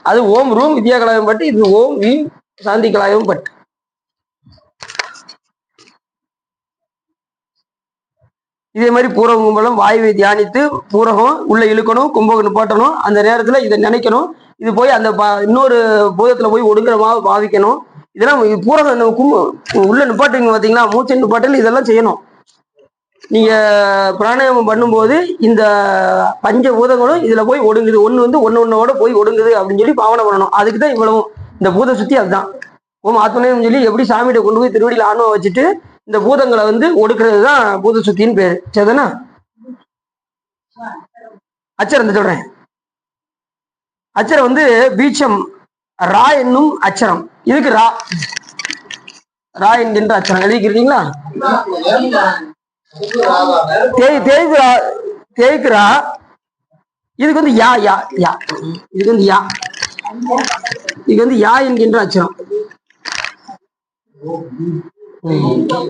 அது ஓம் ரூம் வித்யா கலாயம் பட். இது ஓம் ஈம் சாந்தி கலாயவும் பட். இதே மாதிரி பூரகம் கும்பலம் வாயுவை தியானித்து பூரகம் உள்ள இழுக்கணும், கும்பகம் நிப்பாட்டணும். அந்த நேரத்துல இதை நினைக்கணும். இது போய் அந்த இன்னொரு பூதத்துல போய் ஒடுங்குறமாக பாவிக்கணும். இதெல்லாம் பூரகம் உள்ள நிப்பாட்டுங்க பாத்தீங்களா, மூச்சை நிப்பாட்டல் இதெல்லாம் செய்யணும். நீங்க பிராணாயாமம் பண்ணும்போது இந்த பஞ்ச பூதங்களும் இதுல போய் ஒடுங்குது, ஒண்ணு வந்து ஒன்னோட போய் ஒடுங்குது அப்படின்னு சொல்லி பாவனை பண்ணணும். அதுக்குதான் இவ்வளவு இந்த பூத சுத்தி. அதுதான் ஓம் ஆத்மனேயம் சொல்லி எப்படி சாமியிட்ட கொண்டு போய் திருவடியில ஆன்மா வச்சுட்டு இந்த பூதங்களை வந்து ஒடுக்குறது தான் பூத சுத்தின்னு பேரு. சரிதானா? அச்சரம் சொல்றேன். அச்சரம் வந்து பீச்சம் ரா என்னும் அச்சரம். இதுக்கு ரா ரா என்கின்ற அச்சரம் எழுதிக்கிறீங்களா? தேய்க்கிறா. இதுக்கு வந்து யா யா யா. இதுக்கு வந்து யா. இதுக்கு வந்து யா என்கின்ற அச்சரம்.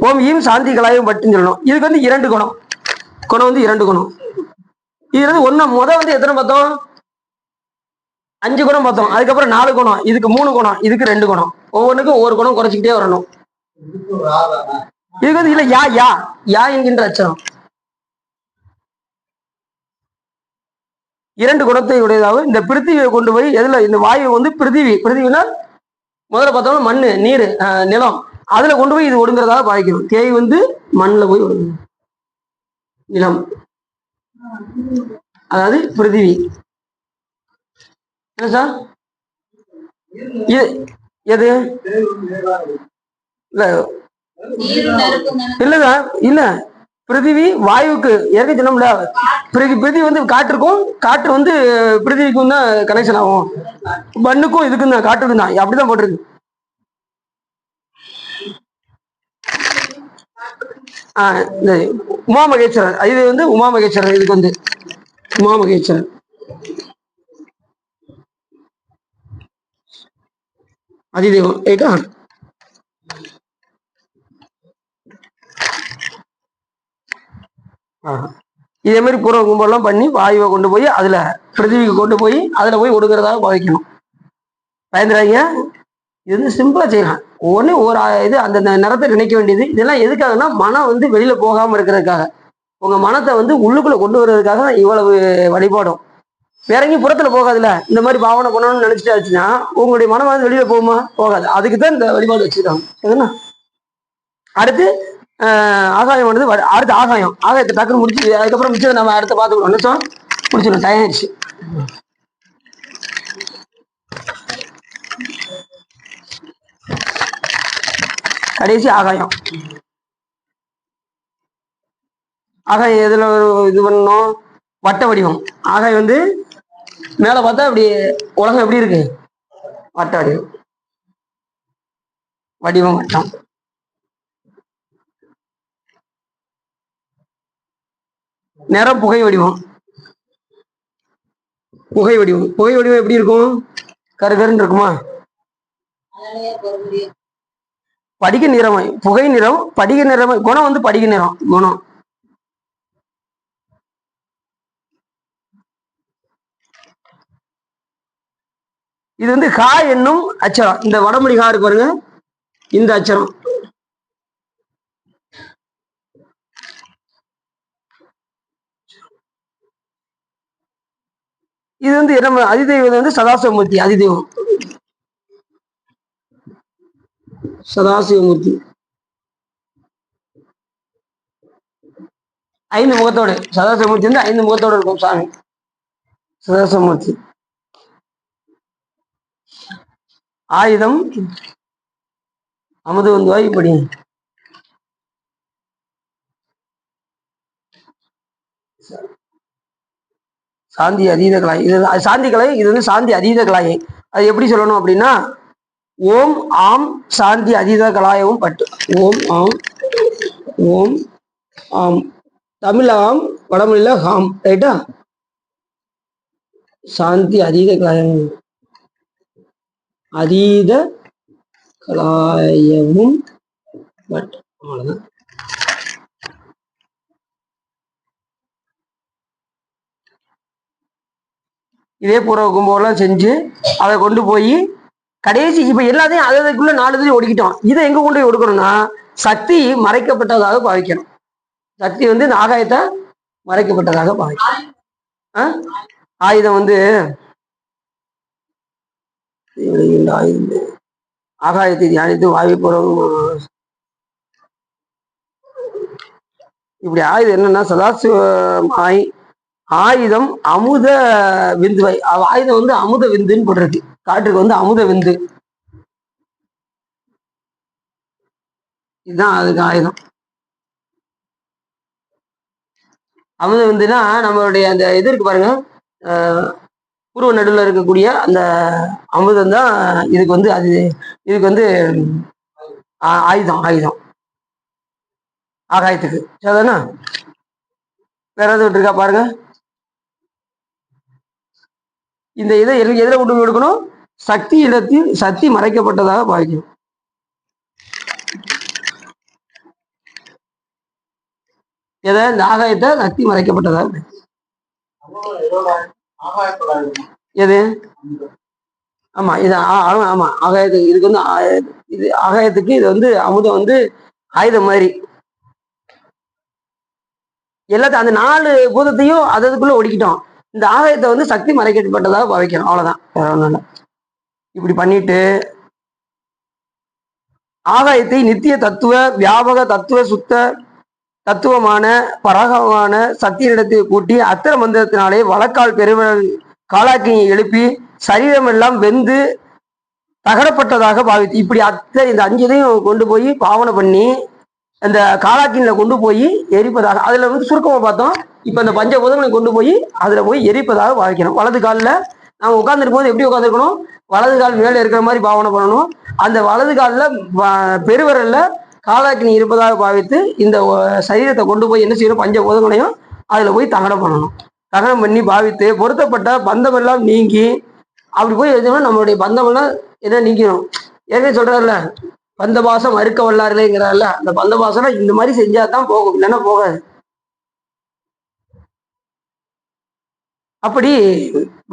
ஓம் ஈம் சாந்தி கலாயம் பட்டுன்னு சொல்லணும். இதுக்கு வந்து 2 குணம். குணம் வந்து 2 குணம். இது வந்து ஒண்ணு வந்து எத்தனை பார்த்தோம்? 5 குணம் பார்த்தோம். அதுக்கப்புறம் 4 குணம். இதுக்கு 3 குணம். இதுக்கு 2 குணம். ஒவ்வொன்றுக்கும் ஒவ்வொரு குணம் குறைச்சிக்கிட்டே வரணும். இதுக்கு வந்து இல்ல யா யா யா என்கின்ற அச்சரம். 2 குணத்தை உடையதாக இந்த பிருத்திவியை கொண்டு போய் எதுல இந்த வாயு வந்து பிருத்திவினா முதல்ல பார்த்தோம்னா மண்ணு, நீர், நிலம், அதுல கொண்டு போய் இது ஒடுங்குறதாக பாய்க்கணும். தேய் வந்து மண்ணில் போய் ஒடுங்கணும். நிலம் அதாவது பிருத்திவி. என்ன சார்? எது இல்ல இல்லதான் இல்ல பிருத்திவி வாயுக்கு ஏற்கனவே சொன்னோம்ல. பிருத்திவி வந்து காற்றுக்கும், காற்று வந்து பிருத்திவிக்கும் தான் கனெக்ஷன் ஆகும். மண்ணுக்கும் இதுக்கும் தான், காற்றுக்கும் தான். அப்படிதான் போட்டிருக்கு. இந்த உமா மகேஸ்வரர், இது வந்து உமா மகேஸ்வரர். இதுக்கு வந்து உமா மகேஸ்வரர். அதிதேவம் ரைட்டா? இதே மாதிரி பூர்வ கும்பலாம் பண்ணி வாயுவை கொண்டு போய் அதுல பிருத்திவிக்கு கொண்டு போய் அதுல போய் ஒடுக்கிறதாக பாவிக்கணும். பயந்துறாங்க. இது வந்து சிம்பிளா செய்யலாம். ஒவ்வொன்னு ஒரு இது அந்த நிறத்தை நினைக்க வேண்டியது. இதெல்லாம் எதுக்காகனா மனம் வந்து வெளியில போகாம இருக்கிறதுக்காக. உங்க மனத்தை வந்து உள்ளுக்குள்ள கொண்டு வர்றதுக்காக இவ்வளவு வழிபாடும். வேற எங்கேயும் புறத்துல போகாதுல்ல. இந்த மாதிரி பாவனை பண்ணணும்னு நினைச்சிட்டு ஆச்சுன்னா உங்களுடைய மனம் வந்து வெளியில போகுமா? போகாது. அதுக்குதான் இந்த வழிபாடு வச்சுருக்காங்க. சரிங்களா? அடுத்து ஆகாயமானது அடுத்து ஆகாயம். ஆகாயத்தை டக்குன்னு முடிச்சு அதுக்கப்புறம் மிச்சத்தை நம்ம அடுத்த பார்த்துக்கணும். நினைச்சோம் முடிச்சிடணும். டைம் ஆயிடுச்சு. கடைசி ஆகாயம். ஆகாயம் எதுல இது பண்ணணும்? வட்ட வடிவம். ஆகாயம் வந்து மேல பார்த்தா அப்படி உலகம் எப்படி இருக்கு? வட்ட வடிவம். வடிவம் வட்டம். நிறம் புகை வடிவம். புகை வடிவம். புகை வடிவம் எப்படி இருக்கும்? கருகருன்னு இருக்குமா? படிக நிறமை, புகை நிறம், படிக நிறமை, குணம் வந்து படிக நிறம் குணம். இது வந்து ஹா என்னும் அச்சரம். இந்த வடமொழி ஹா இருக்கு பாருங்க, இந்த அச்சரம். இது வந்து என்ன, அதிதெய்வம் வந்து சதாசிவமூர்த்தி. அதிதெய்வம் சதாசிவமூர்த்தி 5 முகத்தோடு. சதாசிவமூர்த்தி வந்து 5 முகத்தோடு இருக்கும் சாமி சதாசிவமூர்த்தி. ஆயுதம் அமுது வந்து இப்படி சாந்தி அதீத கலாய். இது சாந்தி கலை, இது வந்து சாந்தி அதீத கலாயை. அது எப்படி சொல்லணும் அப்படின்னா, ஓம் ஆம் சாந்தி அதீத கலாயவும் பட்டு. ஓம் ஆம், ஓம் ஆம், தமிழ் ஆம், வடமொழியில ஹாம், ரைட்டா. சாந்தி அதீத கலாயம், அதீத கலாயவும் பட். அவ்வளவுதான். இதே பூர்வ கும்பகோணம் செஞ்சு அதை கொண்டு போய் கடைசி இப்ப எல்லாத்தையும் அதுக்குள்ள 4 இதுலயும் ஒடுக்கிட்டோம். இதை எங்க கொண்டு போய் ஒடுக்கணும்னா சக்தி மறைக்கப்பட்டதாக பாவிக்கணும். சக்தி வந்து இந்த ஆகாயத்தை மறைக்கப்பட்டதாக பாவிக்கணும். ஆயுதம் வந்து ஆகாயத்தை தியானித்து வாயு பூர்வம். இப்படி ஆயுதம் என்னன்னா சதாசிவமாய் ஆயுதம் அமுத விந்துவை. ஆயுதம் வந்து அமுத விந்துன்னு போடுறது. காற்றுக்கு வந்து அமுத விந்து, இதுதான் அதுக்கு ஆயுதம். அமுத விந்துனா நம்மளுடைய அந்த இது இருக்கு பாருங்க, பூர்வ நடுவில் இருக்கக்கூடிய அந்த அமுதம் தான் இதுக்கு வந்து, அது இதுக்கு வந்து ஆயுதம். ஆயுதம் ஆகாயத்துக்கு. சரிதானா? வேற எதாவது விட்டுருக்கா பாருங்க. இந்த இதை எதிர கொண்டு எடுக்கணும், சக்தி இடத்தில் சக்தி மறைக்கப்பட்டதாக பாவிக்கணும். எதை? இந்த ஆகாயத்தை சக்தி மறைக்கப்பட்டதாக. எது? ஆமா, இது ஆமா ஆகாயத்துக்கு. இதுக்கு வந்து இது ஆகாயத்துக்கு இது வந்து அமுதம் வந்து ஆயுதம் மாதிரி. எல்லாத்தையும் அந்த 4 பூதத்தையும் அதுக்குள்ள ஒடுக்கிட்டோம். இந்த ஆகாயத்தை வந்து சக்தி மறைக்கப்பட்டதாக பாவிக்கணும். அவ்வளவுதான், வேற ஒண்ணும் இல்லை. இப்படி பண்ணிட்டு ஆகாயத்தை நித்திய தத்துவ வியாபக தத்துவ சுத்த தத்துவமான பராகமான சக்தியிடத்தை கூட்டி அத்திர மந்திரத்தினாலே வழக்கால் பெருவல் காலாக்கினியை எழுப்பி சரீரம் எல்லாம் வெந்து தகரப்பட்டதாக பாவித்து, இப்படி இந்த 5 இதையும் கொண்டு போய் பாவனை பண்ணி அந்த காலாக்கினில கொண்டு போய் எரிப்பதாக. அதுல வந்து சுருக்கமா பார்த்தோம். இப்ப இந்த பஞ்சபூதங்களை கொண்டு போய் அதுல போய் எரிப்பதாக பாவிக்கணும். வலது காலில் நாம உட்கார்ந்துருக்கும் போது எப்படி உட்காந்துருக்கணும்? வலது கால் மேல இருக்கிற மாதிரி பாவனை பண்ணணும். அந்த வலது காலில் பெருவரல்ல காலாக்கினி இருப்பதாக பாவித்து இந்த சரீரத்தை கொண்டு போய் என்ன செய்யணும்? பஞ்சபூதங்களையும் அதுல போய் தகனம் பண்ணணும். தகனம் பண்ணி பாவித்து பொருத்தப்பட்ட பந்தம் எல்லாம் நீங்கி அப்படி போய் எழுதணும். நம்மளுடைய பந்தம் எல்லாம் என்ன நீக்கணும்? ஏற்கனவே சொல்றாருல, பந்தபாசம் மறுக்க வல்லாருங்கிறாருல, அந்த பந்தபாசம் இந்த மாதிரி செஞ்சாதான் போகும், இல்லைன்னா போகாது. அப்படி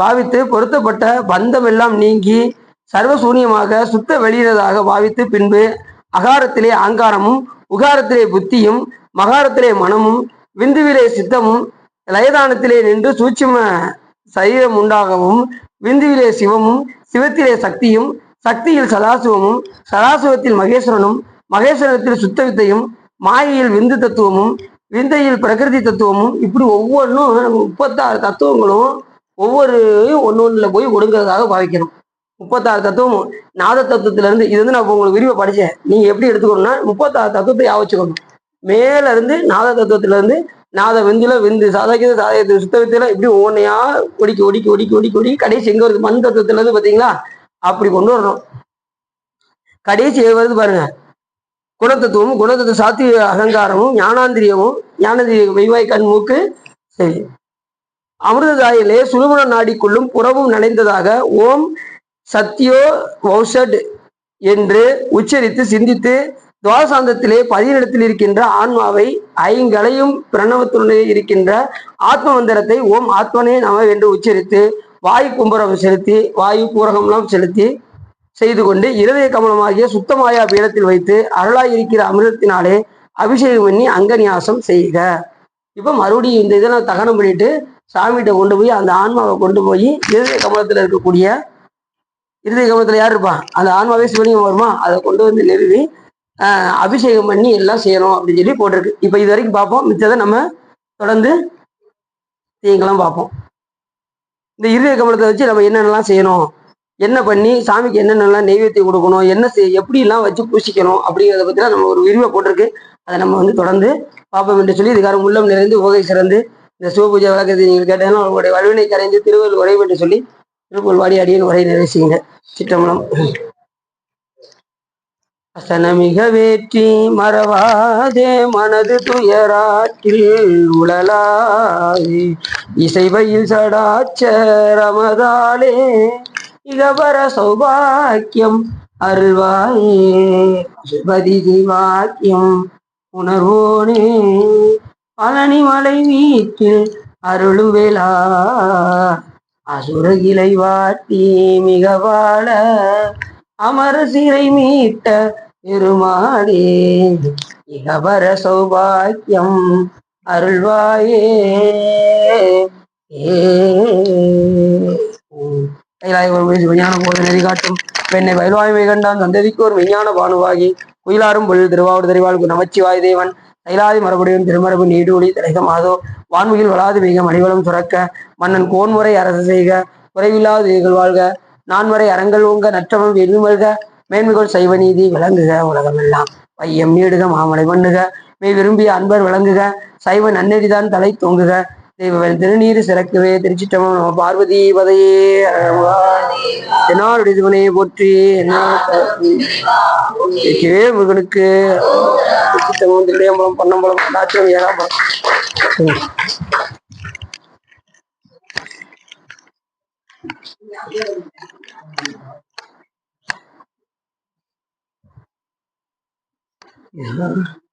பாவித்து பொருத்தப்பட்ட பந்தம் எல்லாம் நீங்கி சர்வசூன்யமாக சுத்த வெளியிறதாக பாவித்து பின்பு அகாரத்திலே ஆங்காரமும் உகாரத்திலே புத்தியும் மகாரத்திலே மனமும் விந்துவிலே சித்தமும் லயதானத்திலே நின்று சூட்சும சரீரம் உண்டாகவும் விந்துவிலே சிவமும் சிவத்திலே சக்தியும் சக்தியில் சதாசிவமும் சதாசிவத்தில் மகேஸ்வரனும் மகேஸ்வரத்தில் சுத்த வித்தையும் மாயையில் விந்து தத்துவமும் விந்தையில் பிரகிருதி தத்துவமும் இப்படி ஒவ்வொன்றும் 36 தத்துவங்களும் ஒவ்வொரு ஒன்னொன்னுல போய் ஒடுங்கிறதாக பாவிக்கணும். 36 தத்துவமும் நாத தத்துவத்துல இருந்து, இது வந்து நான் உங்களுக்கு விரிவா படிச்சேன். நீங்க எப்படி எடுத்துக்கணும்னா 36 தத்துவத்தை யாவச்சுக்கணும். மேல இருந்து நாத தத்துவத்துல இருந்து நாத விந்துல விந்து சாதாக்கிய சாதாயத்து சுத்த வித்தையில இப்படி ஒவ்வொன்னையா ஒடிக்கி ஒடிக்கி ஒடிக்கி ஒடிக்கி ஒடிக்கி கடைசி எங்க வருது? மண் தத்துவத்துல இருந்து பாத்தீங்களா? அப்படி கொண்டு வரணும். கடைசி வருது பாருங்க, குணத்தத்துவமும் குணத்தத்துவ சாத்திய அகங்காரமும் ஞானாந்திரியமும் ஞானந்திரிய மெய்வாய் கண் மூக்கு சரி அமிர்ததாயிலே சுழுமுன நாடிக்குள்ளும் புறவும் நனைந்ததாக ஓம் சத்யோ வௌஷட் என்று உச்சரித்து சிந்தித்து துவாசாந்தத்திலே பதினிடத்தில் இருக்கின்ற ஆன்மாவை ஐங்களையும் பிரணவத்துடனே இருக்கின்ற ஆத்ம மந்திரத்தை ஓம் ஆத்மனே நம என்று உச்சரித்து வாயு கும்பரம் செலுத்தி வாயு பூரகம்லாம் செலுத்தி செய்து கொண்டு இருதய கமலமாகிய சுத்தமாயா பீடத்தில் வைத்து அருளாய் இருக்கிற அமிர்தத்தினாலே அபிஷேகம் பண்ணி அங்கநியாசம் செய்க. இப்ப மறுபடியும் இந்த இதெல்லாம் தகனம் பண்ணிட்டு சாமிகிட்ட கொண்டு போய் அந்த ஆன்மாவை கொண்டு போய் இருதய கமலத்துல இருக்கக்கூடிய இருதய கமலத்துல யார் இருப்பா அந்த ஆன்மாவே சிவலிங்கம் வருமா அதை கொண்டு வந்து நிறுவி அபிஷேகம் பண்ணி எல்லாம் செய்யணும் அப்படின்னு சொல்லி போட்டிருக்கு. இப்ப இது வரைக்கும் பார்ப்போம், மிச்சதை நம்ம தொடர்ந்து தீங்கெல்லாம் பார்ப்போம். இந்த இருதய கமலத்தை வச்சு நம்ம என்னென்னலாம் செய்யணும், என்ன பண்ணி சாமிக்கு என்னென்னலாம் நெய்வேத்தியம் கொடுக்கணும், என்ன எப்படி எல்லாம் வச்சு பூசிக்கணும் அப்படிங்கிறத பத்திலாம் நம்ம ஒரு விரிவை போட்டிருக்கு. அதை நம்ம வந்து தொடர்ந்து பார்ப்போம் என்று சொல்லி இதுக்கார உள்ளம் நிறைந்து உகை சிறந்து இந்த சிவபூஜை விளக்கத்தை நீங்கள் கேட்டீங்கன்னா உங்களுடைய வலுவினை கரைந்து திருவள்ளுவர் உரை என்று சொல்லி திருப்பூர் வாடி அடியின் உரை நிறைவு செய்யுங்க. சிற்றம்பலம். அசனமிக வேற்றி மறவாதே மனது துயராற்றில் உழலாய் இசைவையில் சடாச்சரமதாலே இகபர சௌபாக்கியம் அருள்வாயே பதி வாக்கியம் உணர்வோனே பழனி மலை வீட்டில் அருளும் வேளா அசுரகிலை வாட்டி மிக வாழ அமர சிறை மீட்ட பெருமாளே இகபர சௌபாக்கியம் அருள்வாயே. கைலாய ஒரு விஞ்ஞான போது நெறிகாட்டும் பெண்ணை வயல்வாய்மை கண்டான் சந்ததிக்கு ஒரு விஞ்ஞான பானுவாகி குயிலாரும் பொருள் திருவாவூர் தெரிவாளுக்கு நமச்சிவாய் தேவன் தைலாதி மரபுடையும் திருமரபு நீடூழி திரைகமாதோ வான்முகில் வளாது மிக மணிவளம் சுரக்க மன்னன் கோன்முறை அரசு செய்க குறைவில்லாது ஈகள் வாழ்க நான்முறை அறங்கள் ஓங்க நற்றவம் வெறுமல்க மேன்மைகள் சைவ நீதி விளங்குக உலகமெல்லாம் வையம் நீடுக மாமலை மண்ணுக மெய் விரும்பிய அன்பர் விளங்குக சைவ நன்னெறிதான் தலை தொங்குக தெய்வன் திருநீர் சிறக்குவே. திருச்சிட்டமம் நம்ம பார்வதி பதையே என்னாருடைய சிவனையை போற்றி என்னவே முருகனுக்கு. திருச்சிட்டமம் திருடையம்பலம் பொன்னம்பலம் நாச்சம் ஏறாம்பலம். Yeah.